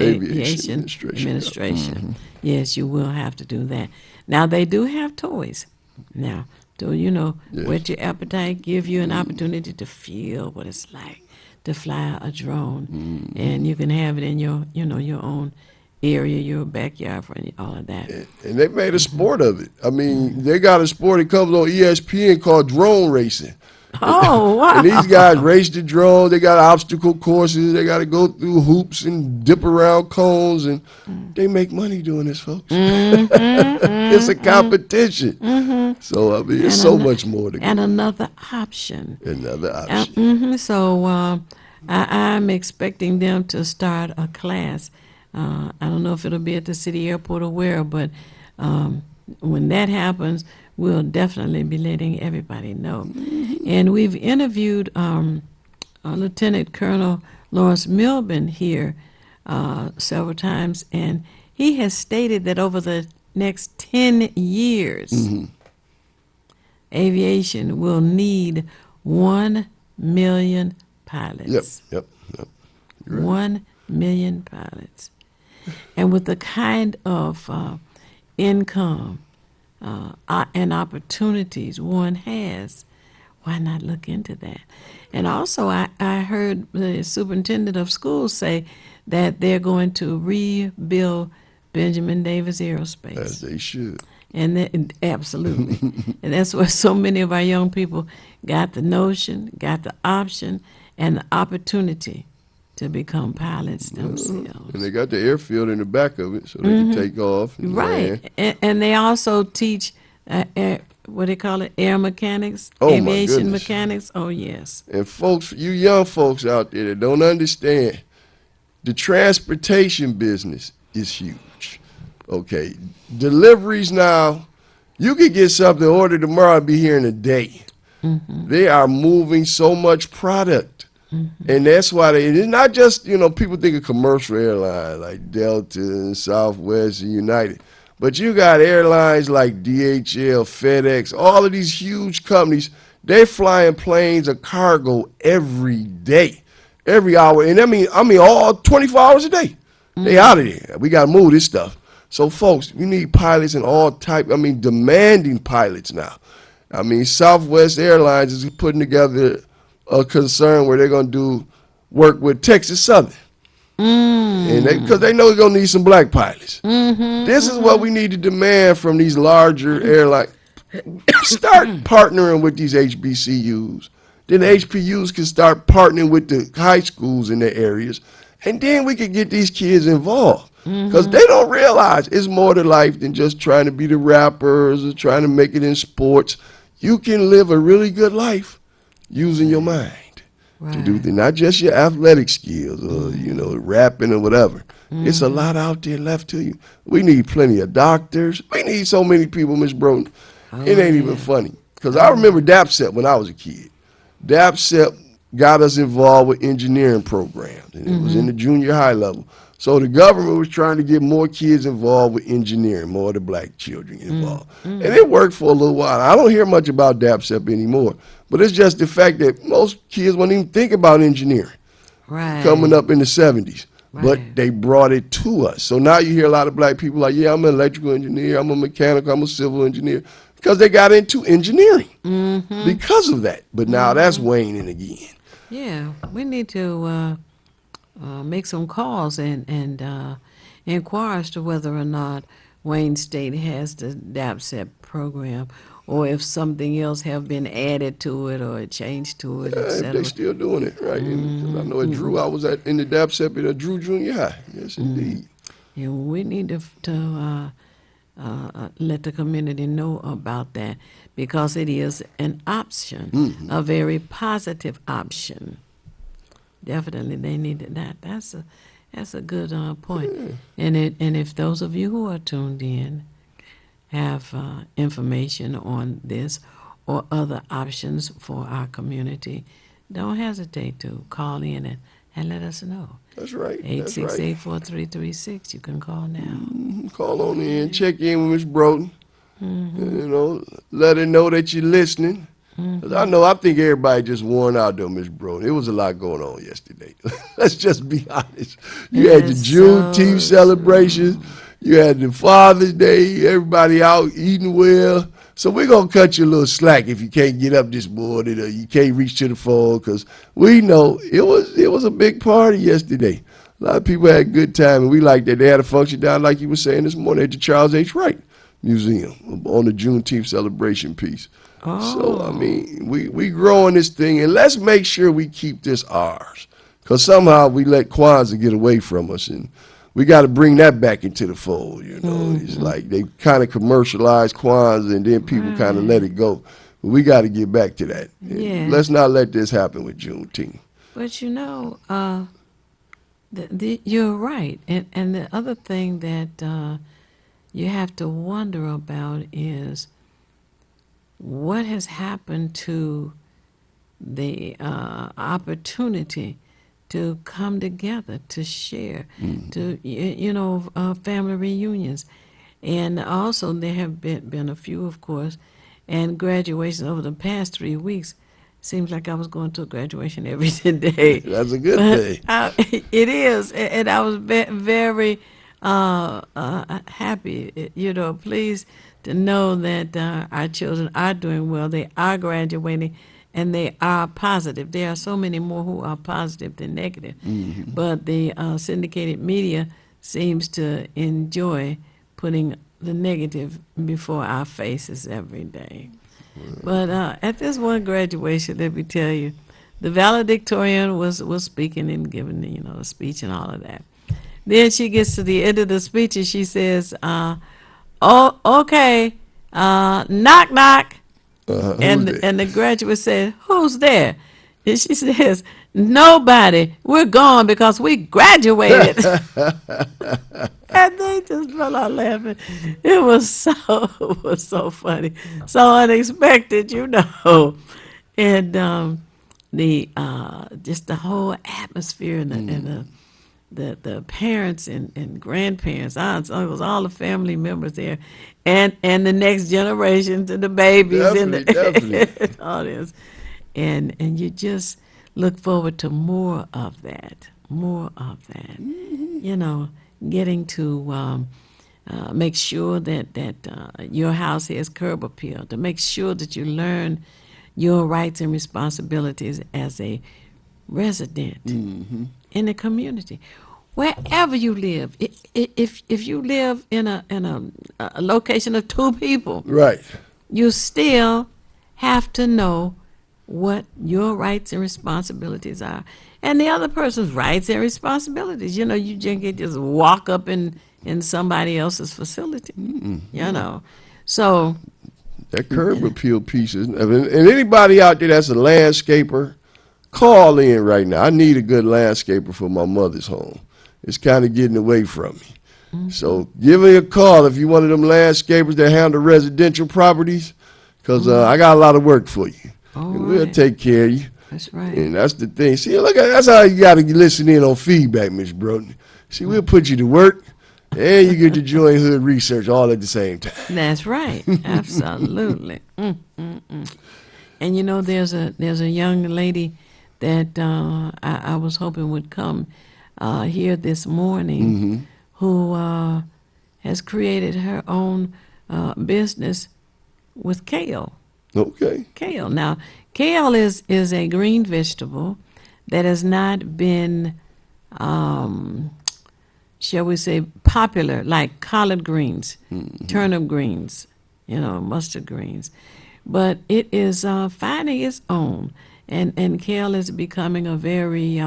Aviation Administration. Yes, you will have to do that. Now, they do have toys. Now, whet your appetite, give you an opportunity to feel what it's like to fly a drone. And you can have it in your own area, your backyard, for all of that. And they made a sport of it. I mean, they got a sport that comes on ESPN called drone racing. Oh, wow. And these guys race the drone. They got obstacle courses. They got to go through hoops and dip around cones. And they make money doing this, folks. It's a competition. So, I mean, it's so much more to go. And another option. So, I'm expecting them to start a class. I don't know if it'll be at the city airport or where, but when that happens, we'll definitely be letting everybody know. And we've interviewed Lieutenant Colonel Lawrence Milburn here several times, and he has stated that over the next 10 years, aviation will need 1 million pilots. Yep. Right. 1 million pilots. And with the kind of income and opportunities one has, why not look into that? And also, I heard the superintendent of schools say that they're going to rebuild Benjamin Davis Aerospace. As they should. And absolutely. And that's where so many of our young people got the notion, got the option, and the opportunity to become pilots themselves. And they got the airfield in the back of it so they can take off. And right. And they also teach what do they call it? Air mechanics, Oh, my aviation goodness. mechanics. Oh, yes. And folks, you young folks out there that don't understand, the transportation business is huge. Okay, deliveries now, you could get something ordered tomorrow and be here in a day. They are moving so much product. And that's why it's not just, people think of commercial airlines like Delta and Southwest and United. But you got airlines like DHL, FedEx, all of these huge companies, they're flying planes of cargo every day, every hour. And I mean all 24 hours a day. They out of there. We got to move this stuff. So, folks, we need pilots and all demanding pilots now. Southwest Airlines is putting together a concern where they're going to do work with Texas Southern. And because they know they're going to need some black pilots. This is what we need to demand from these larger airlines. Start partnering with these HBCUs. Then the HPUs can start partnering with the high schools in their areas. And then we can get these kids involved. Because they don't realize it's more to life than just trying to be the rappers or trying to make it in sports. You can live a really good life using your mind to do things, not just your athletic skills or, rapping or whatever. It's a lot out there left to you. We need plenty of doctors. We need so many people, Miss Broden. It ain't even funny. Because I remember DAPSEP when I was a kid. DAPSEP got us involved with engineering programs, and it was in the junior high level. So the government was trying to get more kids involved with engineering, more of the black children involved. And it worked for a little while. I don't hear much about DAPSEP anymore, but it's just the fact that most kids wouldn't even think about engineering coming up in the 70s. But they brought it to us. So now you hear a lot of black people like, yeah, I'm an electrical engineer, I'm a mechanical, I'm a civil engineer, because they got into engineering because of that. But now that's waning again. Yeah, we need to make some calls and inquire as to whether or not Wayne State has the DAPSEP program, or if something else have been added to it or changed to it, et cetera. They're still doing it, right? And I know at Drew, I was in the DAPSEP at Drew Junior High. Yes, indeed. Yeah, we need to let the community know about that, because it is an option, a very positive option. Definitely, they needed that. That's a good point. And if those of you who are tuned in have information on this or other options for our community, don't hesitate to call in and let us know. That's right. 868-4336. You can call now. Call on in, check in with Ms. Broden. Let her know that you're listening. 'Cause I think everybody just worn out though, Ms. Broden. It was a lot going on yesterday. Let's just be honest. You had the Juneteenth celebration. You had the Father's Day. Everybody out eating well. So we're going to cut you a little slack if you can't get up this morning or you can't reach to the phone, because we know it was a big party yesterday. A lot of people had a good time, and we liked that. They had a function down, like you were saying this morning, at the Charles H. Wright Museum on the Juneteenth celebration piece. So, we growing this thing, and let's make sure we keep this ours, because somehow we let Kwanzaa get away from us, and we got to bring that back into the fold, It's like they kind of commercialized Kwanzaa, and then people kind of let it go. But we got to get back to that. Yeah. Let's not let this happen with Juneteenth. But you're right. And the other thing that you have to wonder about is what has happened to the opportunity to come together, to share, to family reunions, and also there have been a few, of course, and graduations over the past 3 weeks. Seems like I was going to a graduation every day. That's a good thing. It is, and I was very happy, pleased to know that our children are doing well. They are graduating, and they are positive. There are so many more who are positive than negative. But the syndicated media seems to enjoy putting the negative before our faces every day. But at this one graduation, let me tell you, the valedictorian was speaking and giving a speech and all of that. Then she gets to the end of the speech and she says, "Oh, okay, knock, knock. And Who's the graduate said, who's there? And she says, nobody. We're gone because we graduated. And they just fell out laughing. It was so funny, so unexpected, and the just the whole atmosphere and the parents and grandparents, aunts, uncles, all the family members there, and the next generation to the babies in the Definitely. audience, and you just look forward to more of that, getting to make sure that your house has curb appeal, to make sure that you learn your rights and responsibilities as a resident in the community, wherever you live. If you live in a location of two people, Right. you still have to know what your rights and responsibilities are, and the other person's rights and responsibilities. You can't just walk up in somebody else's facility. So That curb appeal piece is, and anybody out there that's a landscaper, call in right now. I need a good landscaper for my mother's home. It's kind of getting away from me. So give me a call if you one of them landscapers that handle residential properties, because I got a lot of work for you. And we'll take care of you. That's right. And that's the thing. See, look, that's how you got to listen in on feedback, Miss Broughton. See, we'll put you to work, and you get to join Hood Research all at the same time. That's right. Absolutely. And there's a young lady that I was hoping would come here this morning, who has created her own business with kale. Okay. Kale. Now, kale is a green vegetable that has not been, shall we say, popular like collard greens, turnip greens, mustard greens. But it is finding its own, and kale is becoming a very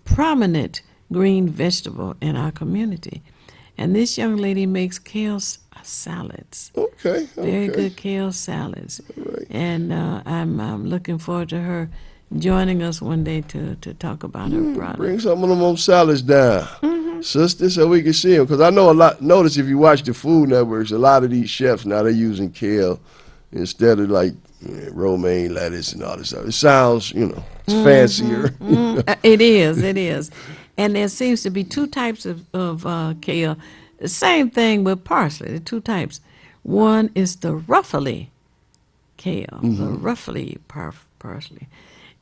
prominent green vegetable in our community. And this young lady makes kale salads. Okay. Very good kale salads. Right. And I'm looking forward to her joining us one day to talk about her product. Bring some of them on salads down, sister, so we can see them. Because I know notice if you watch the Food Networks, a lot of these chefs now, they're using kale instead of like romaine lettuce and all this stuff. It sounds, it's fancier. It is. And there seems to be two types of kale. The same thing with parsley, the two types. One is the ruffly kale, the ruffly parsley.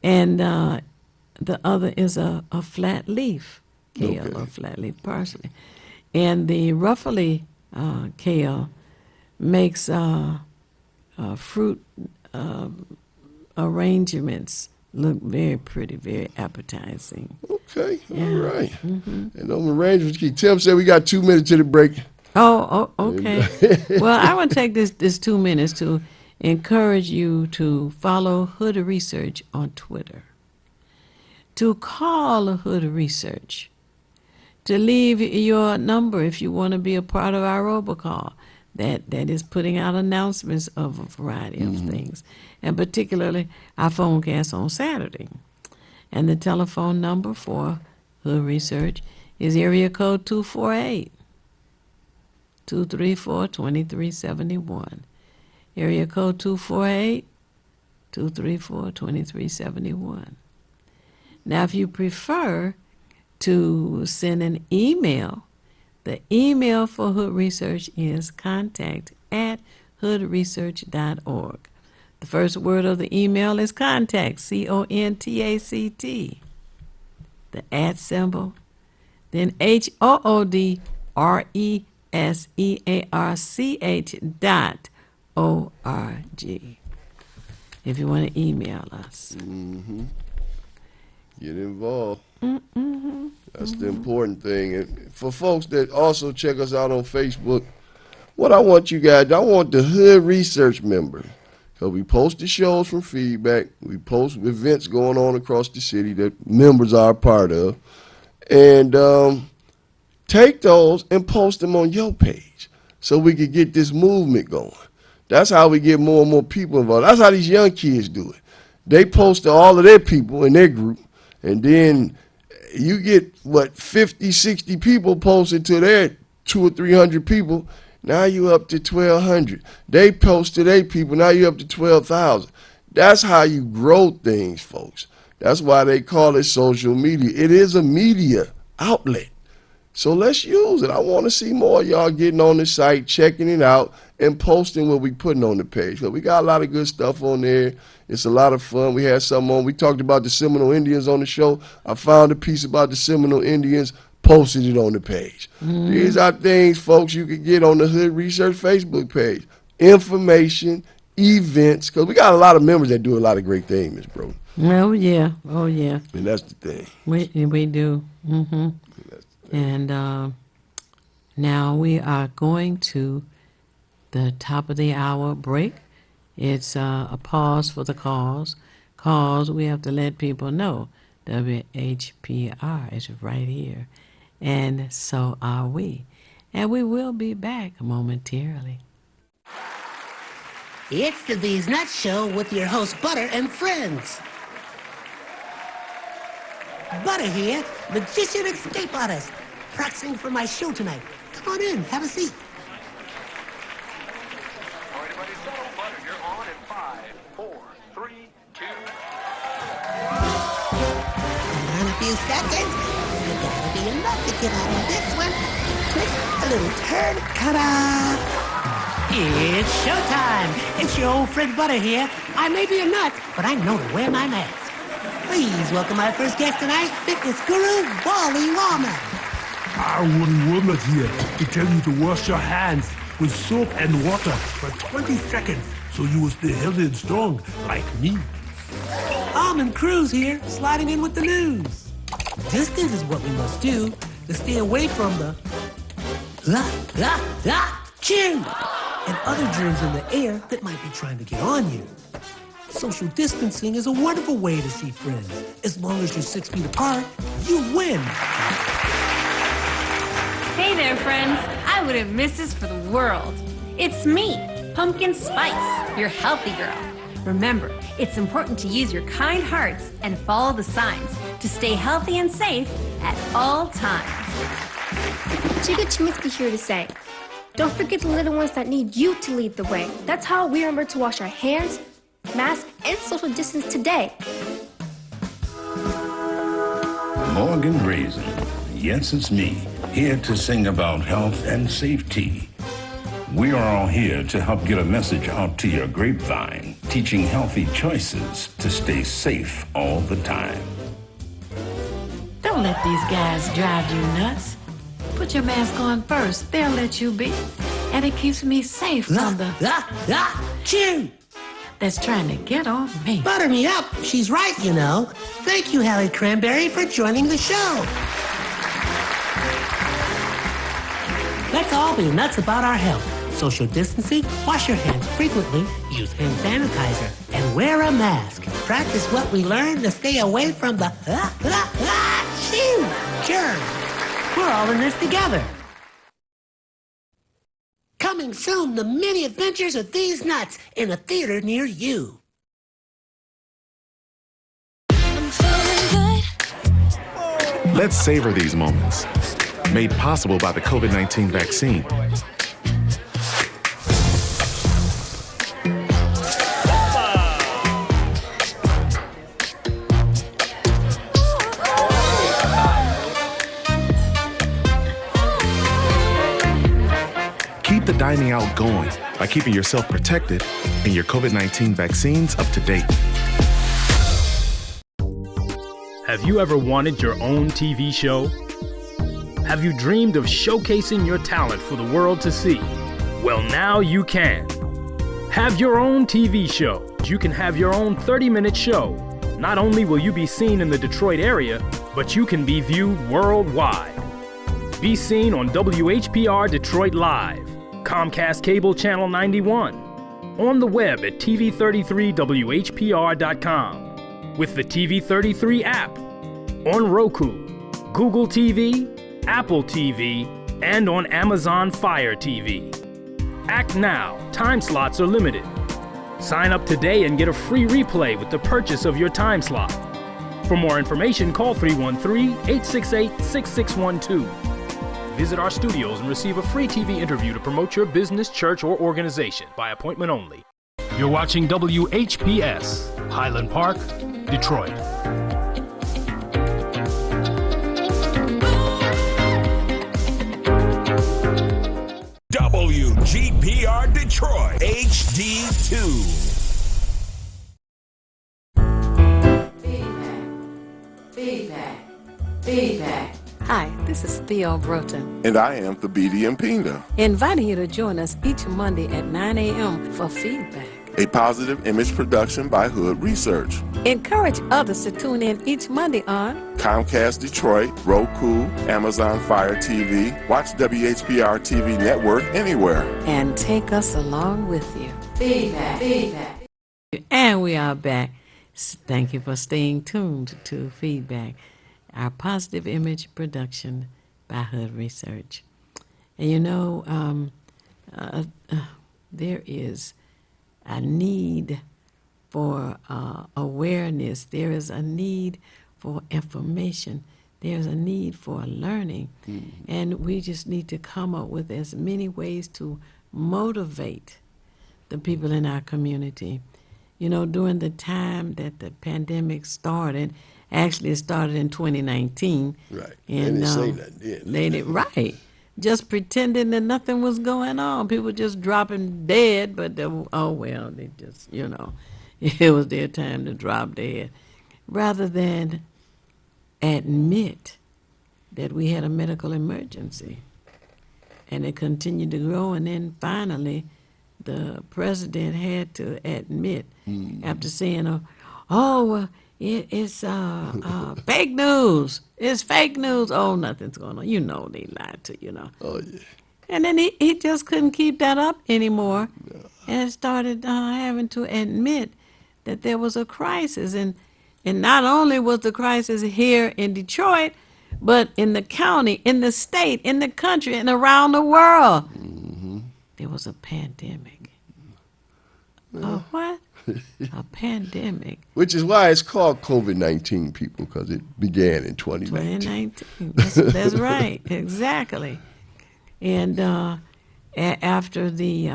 And the other is a flat leaf kale, or flat leaf parsley. And the ruffly kale makes fruit arrangements look very pretty, very appetizing. Okay, all right. And those arrangements, Tim said we got 2 minutes to the break. Oh, okay. Well, I want to take this 2 minutes to encourage you to follow Hood Research on Twitter, to call Hood Research, to leave your number if you want to be a part of our robocall that is putting out announcements of a variety of things, and particularly our phone cast on Saturday. And the telephone number for Hood Research is area code 248-234-2371. Area code 248-234-2371. Now, if you prefer to send an email, the email for Hood Research is contact@hoodresearch.org. The first word of the email is contact, CONTACT. The @ symbol, then HOODRESEARCH.org. If you want to email us. Get involved. That's the important thing. And for folks that also check us out on Facebook, what I want you guys, I want the Hood Research member. Because we post the shows from feedback. We post events going on across the city that members are a part of. And take those and post them on your page. so we could get this movement going. That's how we get more and more people involved. That's how these young kids do it. They post to all of their people in their group, and then you get, 50, 60 people posted to their 200 or 300 people. Now you up to 1,200. They post to their people. Now you up to 12,000. That's how you grow things, folks. That's why they call it social media. It is a media outlet. So let's use it. I want to see more of y'all getting on the site, checking it out, and posting what we putting on the page. So we got a lot of good stuff on there. It's a lot of fun. We had something on. We talked about the Seminole Indians on the show. I found a piece about the Seminole Indians, posted it on the page. These are things, folks, you can get on the Hood Research Facebook page. Information, events, because we got a lot of members that do a lot of great things, bro. Oh, yeah. Oh, yeah. And that's the thing. We do. Mm-hmm. And now we are going to the top of the hour break. It's a pause for the cause. We have to let people know WHPR is right here. And so are we. And we will be back momentarily. It's the These Nuts Show with your host, Butter and friends. Butter here, magician escape artist, practicing for my show tonight. Come on in, have a seat. All right, everybody, settle. Butter, you're on in 5, 4, 3, 2. In a few seconds, you gotta be enough to get out of this one. Twist a little turn, ta-da! It's showtime. It's your old friend Butter here. I may be a nut, but I know to wear my mask. Please welcome my first guest tonight, fitness guru, Wally Wallman. Our wooden woman here to tell you to wash your hands with soap and water for 20 seconds so you will stay healthy and strong like me. Almond Cruz here, sliding in with the news. Distance is what we must do to stay away from the chew and other germs in the air that might be trying to get on you. Social distancing is a wonderful way to see friends. As long as you're 6 feet apart, you win. Hey there, friends. I wouldn't miss this for the world. It's me, Pumpkin Spice, your healthy girl. Remember, it's important to use your kind hearts and follow the signs to stay healthy and safe at all times. Civics here to say, don't forget the little ones that need you to lead the way. That's how we remember to wash our hands, mask, and social distance today. Morgan Raisin. Yes, it's me, here to sing about health and safety. We are all here to help get a message out to your grapevine, teaching healthy choices to stay safe all the time. Don't let these guys drive you nuts. Put your mask on first. They'll let you be. And it keeps me safe from the chew that's trying to get on me. Butter me up. She's right, you know. Thank you, Hallie Cranberry, for joining the show. Let's all be nuts about our health. Social distancing, wash your hands frequently, use hand sanitizer, and wear a mask. Practice what we learned to stay away from the germs. We're all in this together. Coming soon, the many adventures of these nuts in a theater near you. Let's savor these moments. Made possible by the COVID-19 vaccine. Keep the dining out going by keeping yourself protected and your COVID-19 vaccines up to date. Have you ever wanted your own TV show? Have you dreamed of showcasing your talent for the world to see? Well, now you can. Have your own TV show. You can have your own 30-minute show. Not only will you be seen in the Detroit area, but you can be viewed worldwide. Be seen on WHPR Detroit Live, Comcast Cable Channel 91, on the web at TV33WHPR.com, with the TV33 app, on Roku, Google TV, Apple TV, and on Amazon Fire TV. Act now. Time slots are limited. Sign up today and get a free replay with the purchase of your time slot. For more information, call 313-868-6612. Visit our studios and receive a free TV interview to promote your business, church, or organization by appointment only. You're watching WHPS, Highland Park, Detroit. WGPR Detroit, HD2. Feedback. Hi, this is Theo Broughton, And I am Thabiti Mpinga, inviting you to join us each Monday at 9 a.m. for Feedback. a positive image production by Hood Research. Encourage others to tune in each Monday on Comcast Detroit, Roku, Amazon Fire TV, watch WHPR TV Network anywhere. and take us along with you. Feedback. And we are back. Thank you for staying tuned to Feedback, our positive image production by Hood Research. And you know, there is a need for awareness. There is a need for information. There's a need for learning. And we just need to come up with as many ways to motivate the people in our community. You know, during the time that the pandemic started, actually it started in 2019. Right. And they didn't say nothing then. they did, right. Just pretending that nothing was going on. People just dropping dead, but they, oh well, they just, you know, it was their time to drop dead. Rather than admit that we had a medical emergency. And it continued to grow, and then finally the president had to admit, after saying, it's fake news. It's fake news. Oh, nothing's going on. You know they lied to you, know. Oh, yeah. And then he just couldn't keep that up anymore, and started having to admit that there was a crisis. And not only was the crisis here in Detroit, but in the county, in the state, in the country, and around the world. There was a pandemic. A what? A pandemic. Which is why it's called COVID-19, people, because it began in 2019. 2019. That's right. Exactly. And after the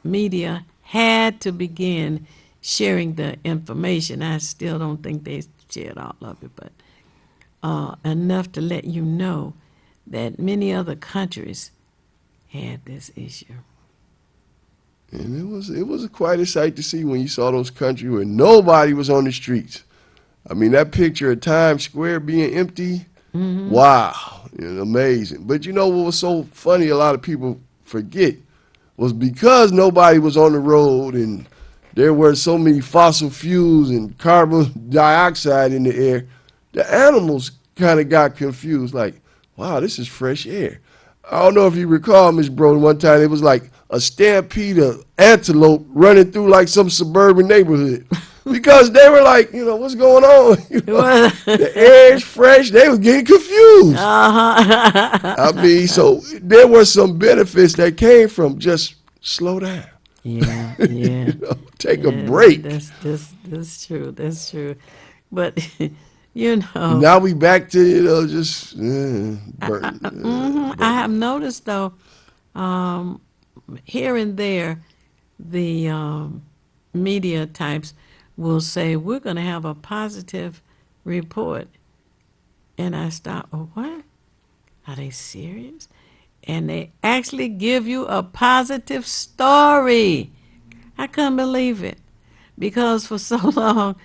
media had to begin sharing the information, I still don't think they shared all of it, but enough to let you know that many other countries had this issue. And it was quite a sight to see when you saw those countries where nobody was on the streets. I mean, that picture of Times Square being empty, wow, amazing. But you know what was so funny, a lot of people forget, was because nobody was on the road and there were so many fossil fuels and carbon dioxide in the air, the animals kind of got confused, like, wow, this is fresh air. I don't know if you recall, Ms. Brody, one time it was like a stampede of antelope running through like some suburban neighborhood because they were like, what's going on? The air is fresh. They were getting confused. I mean, so there were some benefits that came from just slow down. Yeah. Take a break. That's true. That's true. But now we back to just burn. I have noticed though, here and there, the media types will say we're going to have a positive report, and I stop. Oh, what? Are they serious? And they actually give you a positive story. I couldn't believe it, because for so long,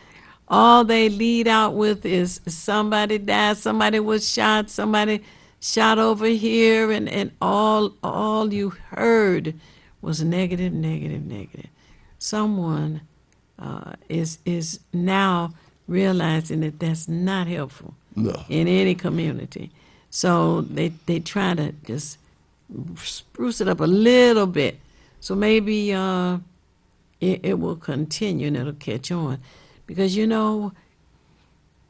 all they lead out with is somebody died, somebody was shot, somebody shot over here, and all you heard was negative. Someone is now realizing that that's not helpful in any community. So they try to just spruce it up a little bit. So maybe it will continue and it'll catch on. Because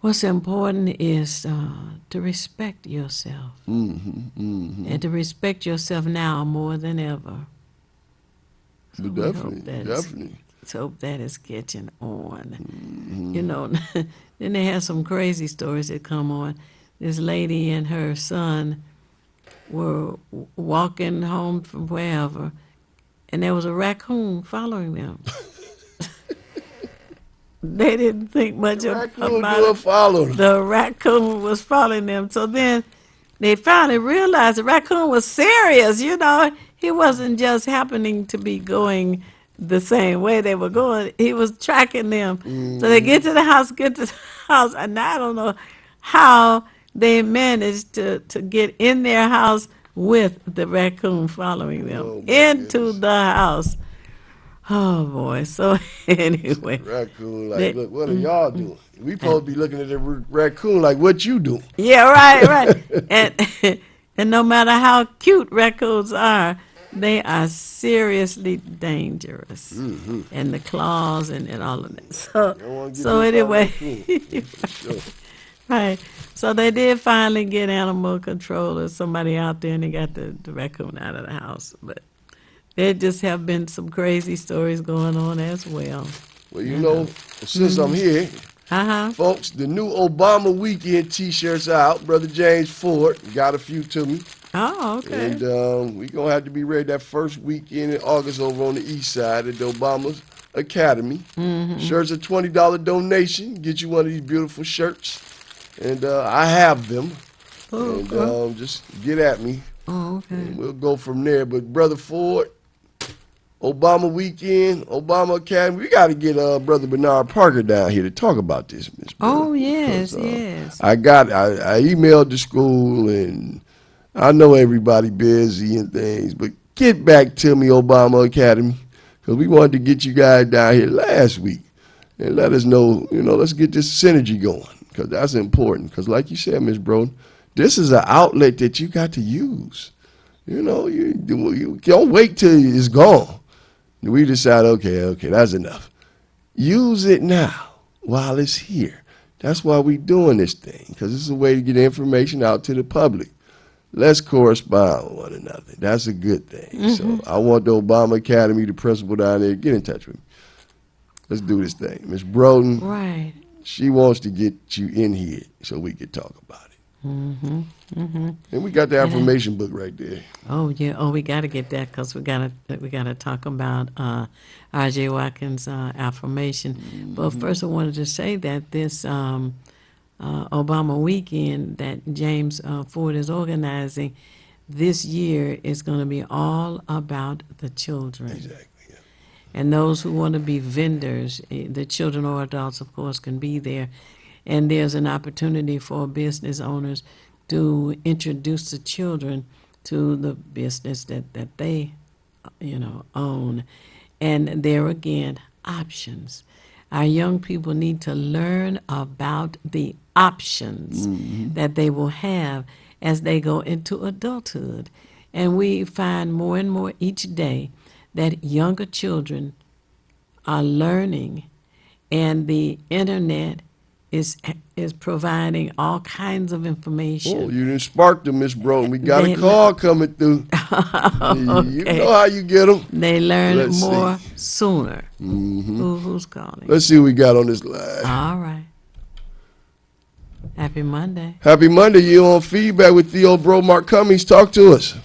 what's important is to respect yourself. And to respect yourself now more than ever. But we definitely. let's hope that is catching on. You know, then they have some crazy stories that come on. This lady and her son were walking home from wherever, and there was a raccoon following them. They didn't think much about it. The raccoon was following them. So then they finally realized the raccoon was serious. You know, he wasn't just happening to be going the same way they were going. He was tracking them. So they get to the house, and I don't know how they managed to get in their house with the raccoon following them into the house. Oh boy! So anyway, raccoon, like, look, what are y'all doing? We supposed to be looking at the raccoon like, what you doing? Yeah, right. And no matter how cute raccoons are, they are seriously dangerous. And the claws and all of that. So anyway, right. So they did finally get animal control or somebody out there, and they got the raccoon out of the house, but. There just have been some crazy stories going on as well. Well, you know, since I'm here, folks, the new Obama weekend T-shirts are out. Brother James Ford got a few to me. Oh, okay. And we're going to have to be ready that first weekend in August over on the east side at the Obama's Academy. Shirts a $20 donation. Get you one of these beautiful shirts. And I have them. And just get at me. Oh, okay. And we'll go from there. But Brother Ford, Obama weekend, Obama Academy. We got to get Brother Bernard Parker down here to talk about this, Miss. Oh, yes, yes. I emailed the school, and I know everybody busy and things, but get back to me, Obama Academy, because we wanted to get you guys down here last week and let us know, let's get this synergy going, because that's important. Because like you said, Miss Broden, this is an outlet that you got to use. You don't wait till it's gone. We decide, okay, that's enough. Use it now while it's here. That's why we're doing this thing, because it's a way to get information out to the public. Let's correspond with one another. That's a good thing. So I want the Obama Academy, the principal down there, get in touch with me. Let's do this thing. Miss Broden, right? She wants to get you in here so we can talk about it. And we got the affirmation book right there. Oh yeah. Oh, we got to get that because we got to talk about R.J. Watkins' affirmation. But first, I wanted to say that this Obama weekend that James Ford is organizing this year is going to be all about the children. Exactly. Yeah. And those who want to be vendors, the children or adults, of course, can be there. And there's an opportunity for business owners to introduce the children to the business that they, own. And there again, options. Our young people need to learn about the options that they will have as they go into adulthood. And we find more and more each day that younger children are learning, and the internet is providing all kinds of information. Oh, you done sparked them, Miss Broden. We got a call coming through. Okay. You know how you get them. They learn more sooner. Who's calling? Let's see what we got on this line. All right. Happy Monday. Happy Monday. You on Feedback with Theo Bro Mark Cummings. Talk to us.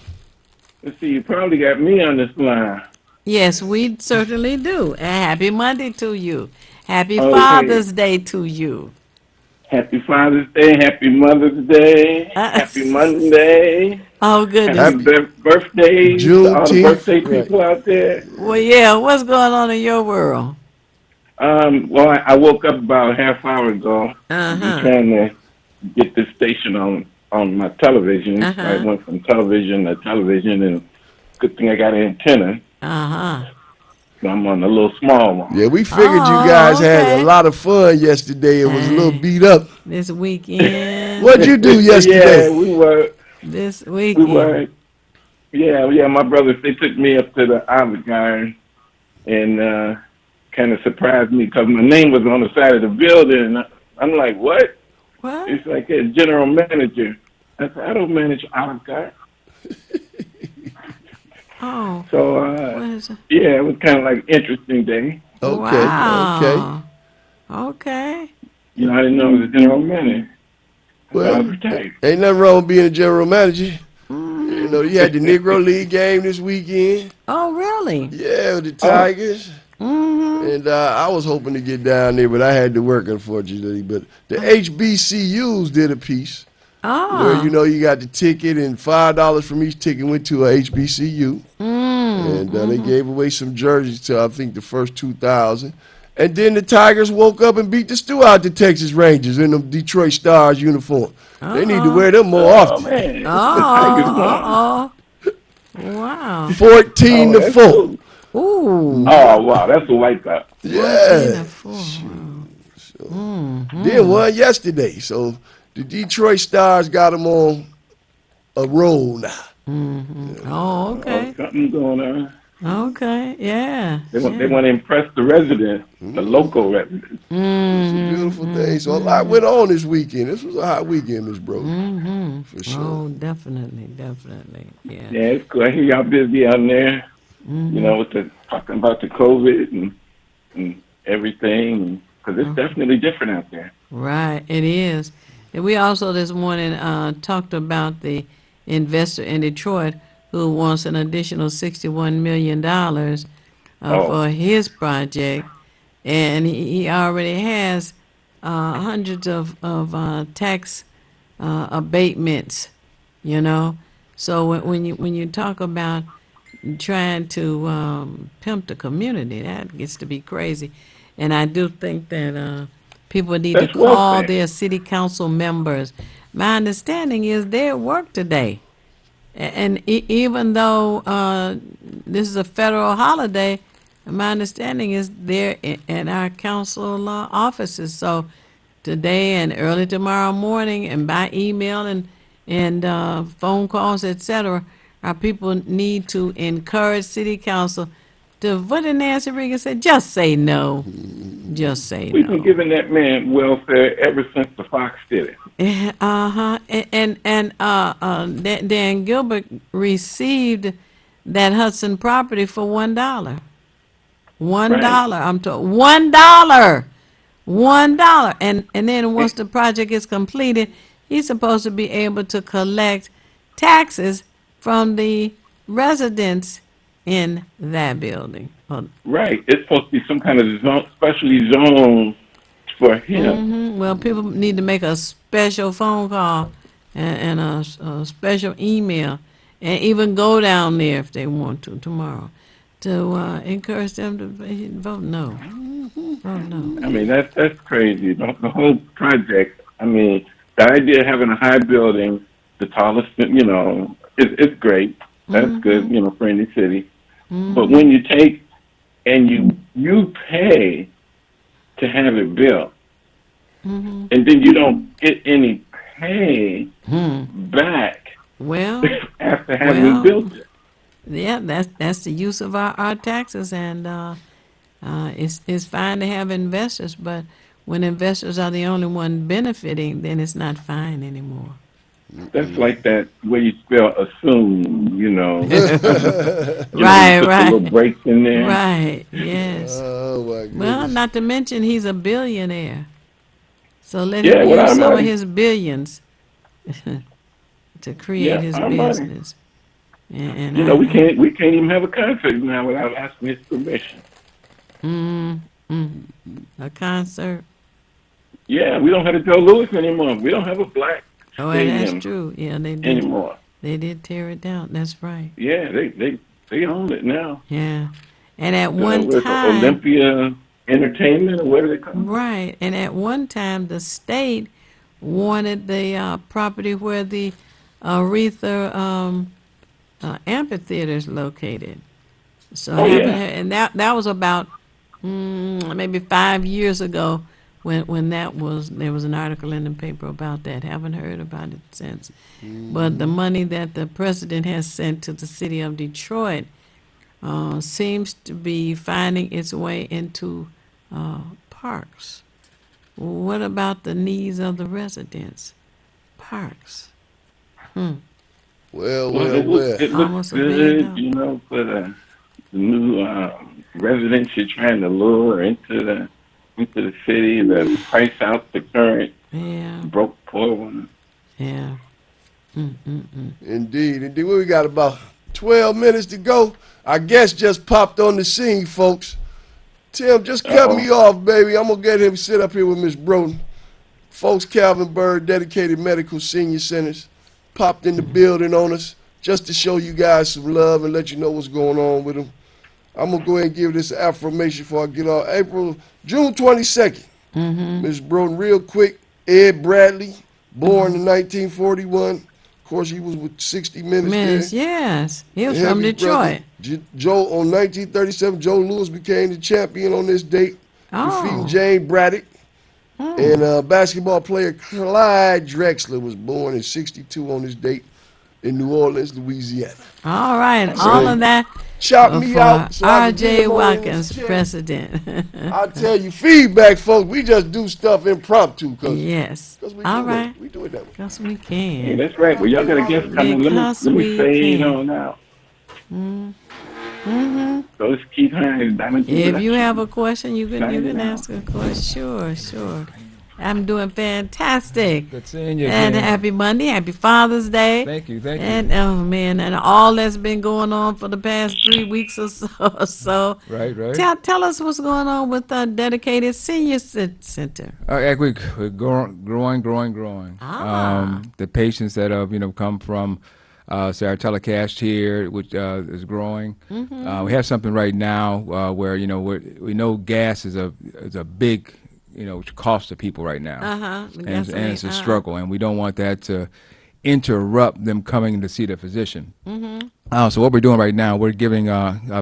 Let's see, you probably got me on this line. Yes, we certainly do. And happy Monday to you. Happy Father's Day to you. Happy Father's Day. Happy Mother's Day. Happy Monday. Oh, goodness. Happy birthday to all the birthday people out there. Well, yeah, what's going on in your world? Well, I woke up about a half hour ago. Trying to get this station on my television. I went from television to television, and good thing I got an antenna. So I'm on a little small one. Yeah, we figured you guys had a lot of fun yesterday. It was a little beat up. This weekend. What'd you do yesterday? Yeah, we were. This weekend. We were. Yeah, my brothers, they took me up to the Olive Garden and kind of surprised me because my name was on the side of the building. And I'm like, what? What? It's like a general manager. I said, I don't manage Olive Garden. Oh. So, What is it? yeah, it was kind of like interesting day. Okay. Wow. Okay. You know, I didn't know I was a general manager. I thought I was Well, retired. ain't nothing wrong with being a general manager. You know, you had the Negro League game this weekend. Oh, really? Yeah, with the Tigers. And I was hoping to get down there, but I had to work, unfortunately. But the HBCUs did a piece where, you know, you got the ticket and $5 from each ticket went to a HBCU. And they gave away some jerseys to, I think, the first 2,000. And then the Tigers woke up and beat the stew out the Texas Rangers in the Detroit Stars uniform. They need to wear them more often. Man. Tigers won. Wow. 14 to 4. Cool. Ooh. Oh, wow. That's a wipeout. Yeah. Then won yesterday. So the Detroit Stars got them on a roll now. Oh, okay. Something going on. Okay, yeah. They want to impress the residents, the local residents. It's a beautiful thing. So a lot went on this weekend. This was a hot weekend, Miss Brody. For sure. Oh, definitely. Yeah. Yeah, it's cool. I hear y'all busy out there. You know, with talking about the COVID and everything, because it's definitely different out there. Right, it is. And we also this morning talked about the investor in Detroit who wants an additional $61 million for his project. And he already has hundreds of tax abatements, you know. So when you talk about trying to pimp the community, that gets to be crazy. And I do think that people need to call their city council members. My understanding is they're at work today. And even though this is a federal holiday, my understanding is they're in our council offices. So today and early tomorrow morning and by email and phone calls, etc., our people need to encourage city council to, what did Nancy Reagan say? Just say no. Just say no. We've been giving that man welfare ever since the Fox did it. And Dan Gilbert received that Hudson property for $1. $1. I'm told $1. $1. And then once the project is completed, he's supposed to be able to collect taxes from the residents in that building. Right. It's supposed to be some kind of zone, specially zoned for him. Well, people need to make a special phone call and a special email, and even go down there if they want to tomorrow to encourage them to vote no. Vote no. I mean, that's crazy. The whole project. I mean, the idea of having a high building, the tallest, you know, it's great. That's good, you know, for any city. But when you take and you pay to have it built, and then you don't get any pay back after having built it. Yeah, that's the use of our taxes, and it's fine to have investors, but when investors are the only one benefiting, then it's not fine anymore. That's like that way you spell assume, you know. Right. Little breaks in there. Right, yes. Oh, my goodness. Well, not to mention he's a billionaire. So let him use some of his billions to create his business. And you know, we can't even have a concert now without asking his permission. A concert? Yeah, we don't have a Joe Louis anymore. We don't have a black and that's true. Yeah, they did. Anymore. They did tear it down. That's right. Yeah, they own it now. Yeah. And at one time, Olympia Entertainment, or whatever they call it. Right. And at one time, the state wanted the property where the Aretha amphitheater is located. So and that was about maybe 5 years ago when there was an article in the paper about that. Haven't heard about it since. But the money that the president has sent to the city of Detroit seems to be finding its way into parks. What about the needs of the residents? Parks. Well, it looks Almost $1 good, billion. for the new residents you're trying to lure into the city to price out the current broke poor one. Yeah. Indeed. We got about 12 minutes to go. Our guest just popped on the scene, folks. Tim, just cut me off, baby. I'm going to get him sit up here with Miss Broden. Folks, Calvin Bird, Dedicated Medical Senior Centers, popped in the building on us just to show you guys some love and let you know what's going on with them. I'm going to go ahead and give this affirmation before I get off. June 22nd. Miss Broden, real quick. Ed Bradley, born in 1941. Of course, he was with 60 Minutes there. Yes. He was from Detroit. Joe, on 1937, Joe Louis became the champion on this date, defeating Jane Braddock. And basketball player Clyde Drexler was born in 62 on this date in New Orleans, Louisiana. All right. All of that. Chop me out. So R.J. Watkins, president. I tell you, feedback, folks. We just do stuff impromptu. Yes. All right. We do it that way. Because we can. Yeah, that's right. Well, y'all got a guest coming. Let me fade on out. So it's Keith Hines, Diamond. If you have a question, you can ask a question. Sure. I'm doing fantastic. Good seeing you And again. happy Monday, happy Father's Day. Thank you. And oh man, and all that's been going on for the past 3 weeks or so. Right. Tell us what's going on with the Dedicated Senior Center. We're growing. The patients that have come from say our telecast here, which is growing. We have something right now where we know gas is a big cost to people right now, and it's a struggle, and we don't want that to interrupt them coming to see the physician. So what we're doing right now, we're giving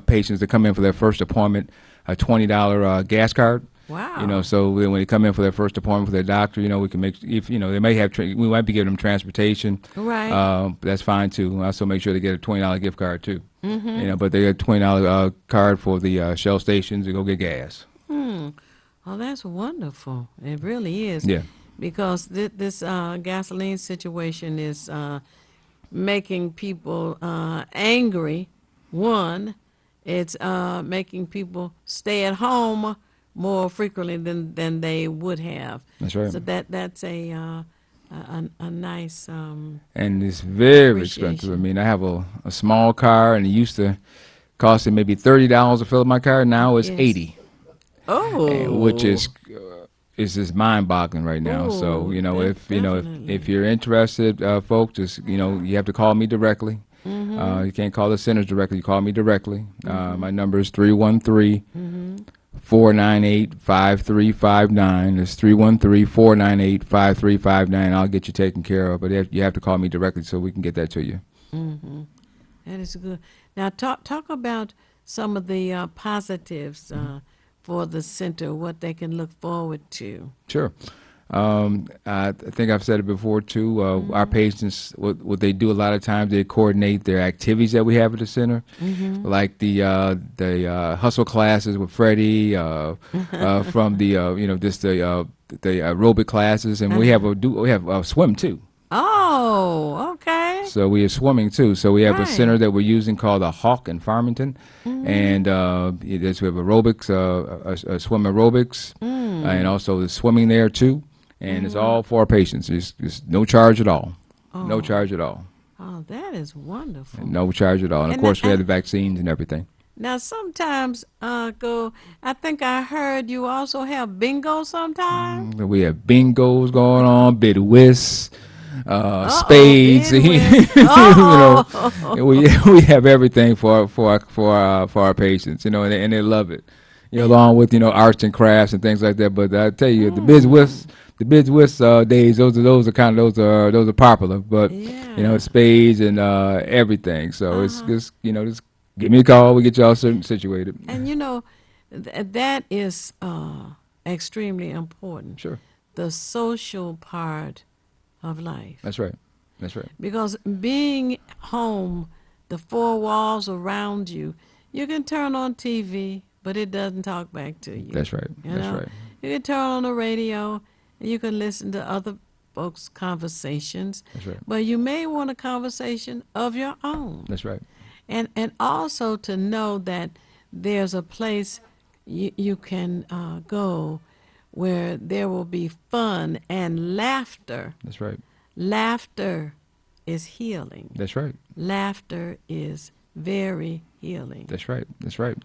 patients that come in for their first appointment a $20 gas card. Wow. So when they come in for their first appointment with their doctor, we can make, if they may have, we might be giving them transportation. Right. That's fine too. We also make sure they get a $20 gift card too. But they get a $20 card for the Shell stations to go get gas. Oh, that's wonderful. It really is. Yeah. Because this gasoline situation is making people angry. One, it's making people stay at home more frequently than they would have. That's right. So that's a nice. And it's very expensive. I mean, I have a small car, and it used to cost me maybe $30 to fill up my car. Now it's $80. Oh, which is just mind-boggling right now. So if you're interested, folks, just you have to call me directly. You can't call the centers directly. You call me directly. My number is 313-498-5359. It's 313-498-5359. I'll get you taken care of. But you have to call me directly so we can get that to you. That is good. Now talk about some of the positives for the center, what they can look forward to. Sure. I think I've said it before too. Our patients, what they do a lot of times, they coordinate their activities that we have at the center, like the hustle classes with Freddie, from the the aerobic classes, and we have swim too. Oh, okay. So we have swimming too. So we have a center that we're using called the Hawk in Farmington, and we have aerobics, swim aerobics, and also the swimming there too. And it's all for our patients. It's no charge at all. No charge at all. Oh, that is wonderful. And no charge at all. And of course, we have the vaccines and everything. Now, sometimes, I think I heard you also have bingo sometimes. We have bingos going on, bid whist. Spades, we have everything for our patients, and they love it, along with arts and crafts and things like that. But I tell you, the biz whist days, those are popular. But spades and everything. So it's just just give me a call, we get y'all situated. And that is extremely important. Sure. The social part of life. That's right. Because being home, the four walls around you, you can turn on TV, but it doesn't talk back to you. That's right. Right. You can turn on the radio, and you can listen to other folks conversations. That's right. But you may want a conversation of your own. That's right. And also to know that there's a place you can go where there will be fun and laughter. That's right. Laughter is healing. That's right. Laughter is very healing. That's right. That's right.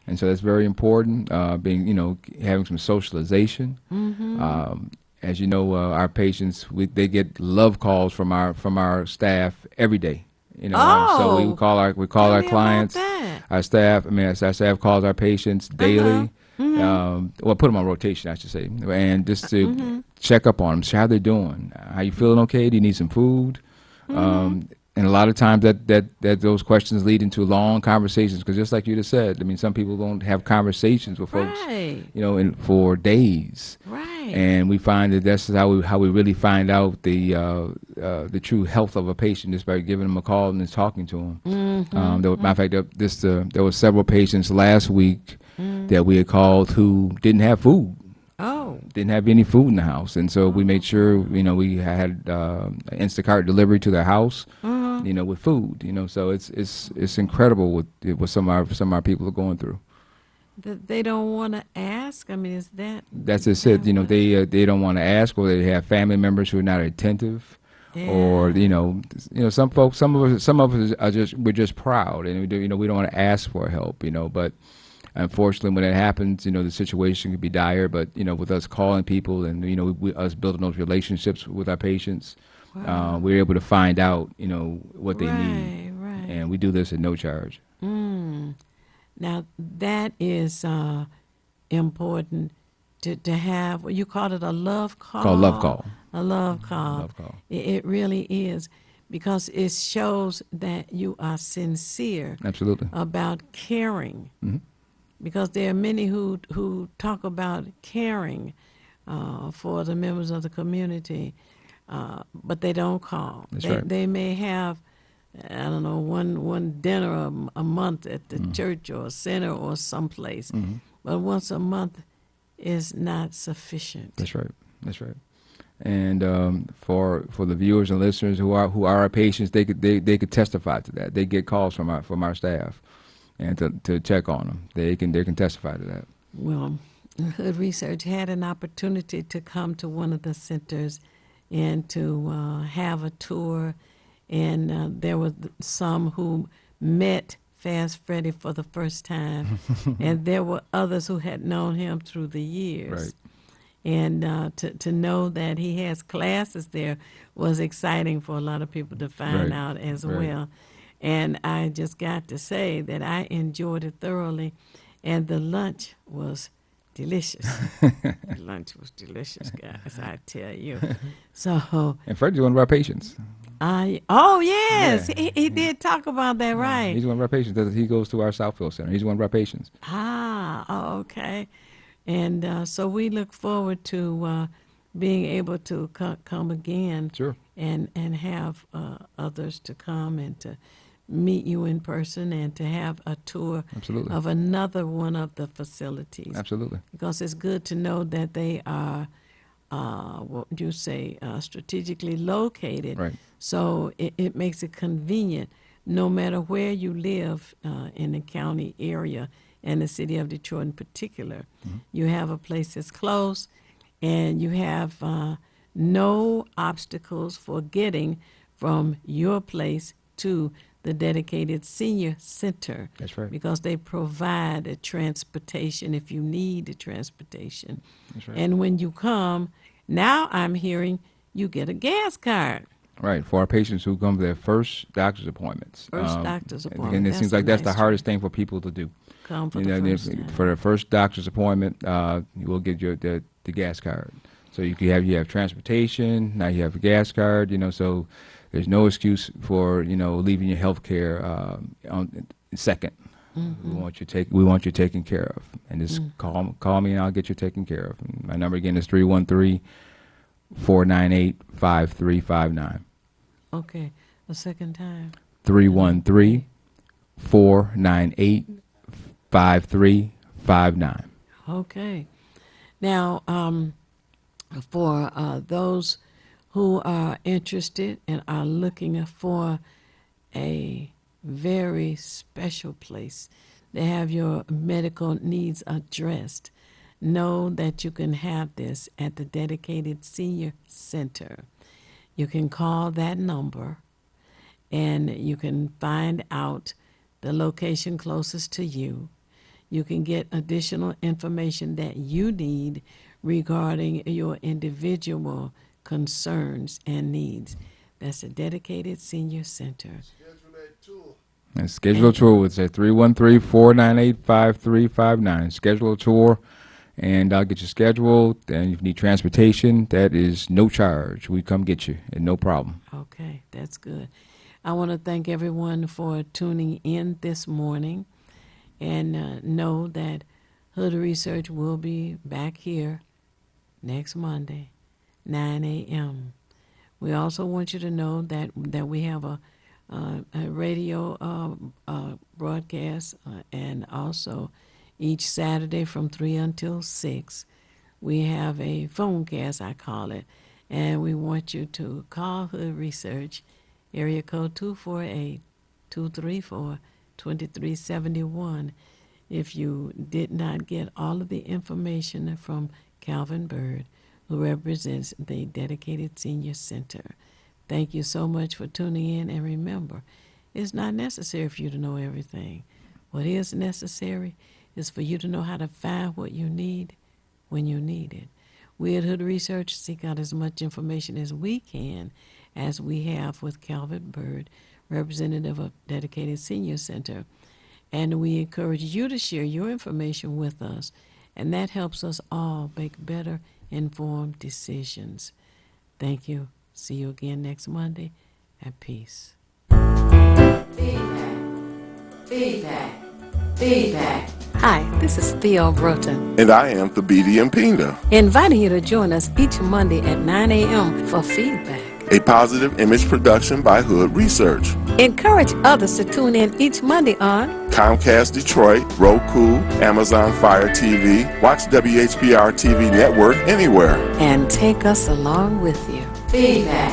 And so that's very important. Having some socialization. Mm-hmm. As you know, our patients they get love calls from our staff every day. So we call our clients, our staff. Our staff calls our patients daily. Mm-hmm. Put them on rotation, I should say, and just to check up on them, see how they're doing. How you feeling? Okay? Do you need some food? And a lot of times that those questions lead into long conversations, because just like you just said, some people don't have conversations with folks, for days. Right. And we find that that's how we really find out the true health of a patient, just by giving them a call and just talking to them. Mm-hmm. Matter of fact, there were several patients last week that we had called who didn't have food. Oh. Didn't have any food in the house, and so we made sure we had Instacart delivery to their house, with food. So it's incredible what some of our people are going through. That they don't want to ask. Is that? That's just it. They don't want to ask, or they have family members who are not attentive, or some folks. Some of us we're just proud, and we don't want to ask for help. But unfortunately, when it happens, the situation can be dire. But with us calling people and us building those relationships with our patients, we're able to find out what they need, and we do this at no charge. Now that is important to have. Well, you called it a love call. Called love call. A love call. Love call. It really is, because it shows that you are sincere. Absolutely. About caring. Mm-hmm. Because there are many who talk about caring for the members of the community, but they don't call. That's right. They may have, one dinner a month at the church or center or someplace, but once a month is not sufficient. That's right. That's right. And for the viewers and listeners who are our patients, they could testify to that. They get calls from our staff, and to check on them. They can testify to that. Well, Hood Research had an opportunity to come to one of the centers and to have a tour, and there were some who met Fast Freddy for the first time, and there were others who had known him through the years. Right. And to know that he has classes there was exciting for a lot of people to find out as well. And I just got to say that I enjoyed it thoroughly, and the lunch was delicious. The lunch was delicious, guys, I tell you. So. And Freddie's one of our patients. Oh, yes, yeah. He did talk about that, right. He's one of our patients. He goes to our Southfield Center. He's one of our patients. Okay. And so we look forward to being able to come again. Sure. And have others to come and to meet you in person and to have a tour of another one of the facilities. Absolutely. Because it's good to know that they are, what would you say, strategically located. Right. So it makes it convenient no matter where you live in the county area and the city of Detroit in particular. You have a place that's close, and you have no obstacles for getting from your place to the dedicated senior center. That's right. Because they provide a transportation if you need the transportation. That's right. And when you come, now I'm hearing you get a gas card. Right, for our patients who come to their first doctor's appointments. Doctor's appointment. And it seems like that's the hardest thing for people to do. Come for the first time. For the first doctor's appointment, you will get the gas card. So you have transportation, now you have a gas card, so there's no excuse for, leaving your health care on second. We want you taken care of. And just call me and I'll get you taken care of. And my number again is 313-498-5359. Okay, a second time. 313-498-5359. Okay. Now, for those who are interested and are looking for a very special place to have your medical needs addressed, know that you can have this at the Dedicated Senior Center. You can call that number and you can find out the location closest to you. You can get additional information that you need regarding your individual concerns and needs. That's a Dedicated Senior Center. And schedule a tour. It's at 313-498-5359. Schedule a tour, and I'll get you scheduled. And if you need transportation, that is no charge. We come get you, and no problem. Okay, that's good. I want to thank everyone for tuning in this morning, and know that Hood Research will be back here next Monday, 9 a.m. We also want you to know that we have a radio broadcast, and also each Saturday from 3 until 6, we have a phone cast, I call it, and we want you to call Hood Research, area code 248-234-2371. If you did not get all of the information from Calvin Bird, who represents the Dedicated Senior Center. Thank you so much for tuning in, and remember, it's not necessary for you to know everything. What is necessary is for you to know how to find what you need when you need it. We at Hood Research seek out as much information as we can, as we have with Calvin Bird, representative of Dedicated Senior Center. And we encourage you to share your information with us, and that helps us all make better informed decisions. Thank you. See you again next Monday. At peace. Feedback. Hi, this is Theo Broughton. And I am Thabiti Mpinga. Inviting you to join us each Monday at 9 a.m. for Feedback, a positive image production by Hood Research. Encourage others to tune in each Monday on Comcast Detroit, Roku, Amazon Fire TV, watch WHPR TV Network anywhere. And take us along with you. Feedback.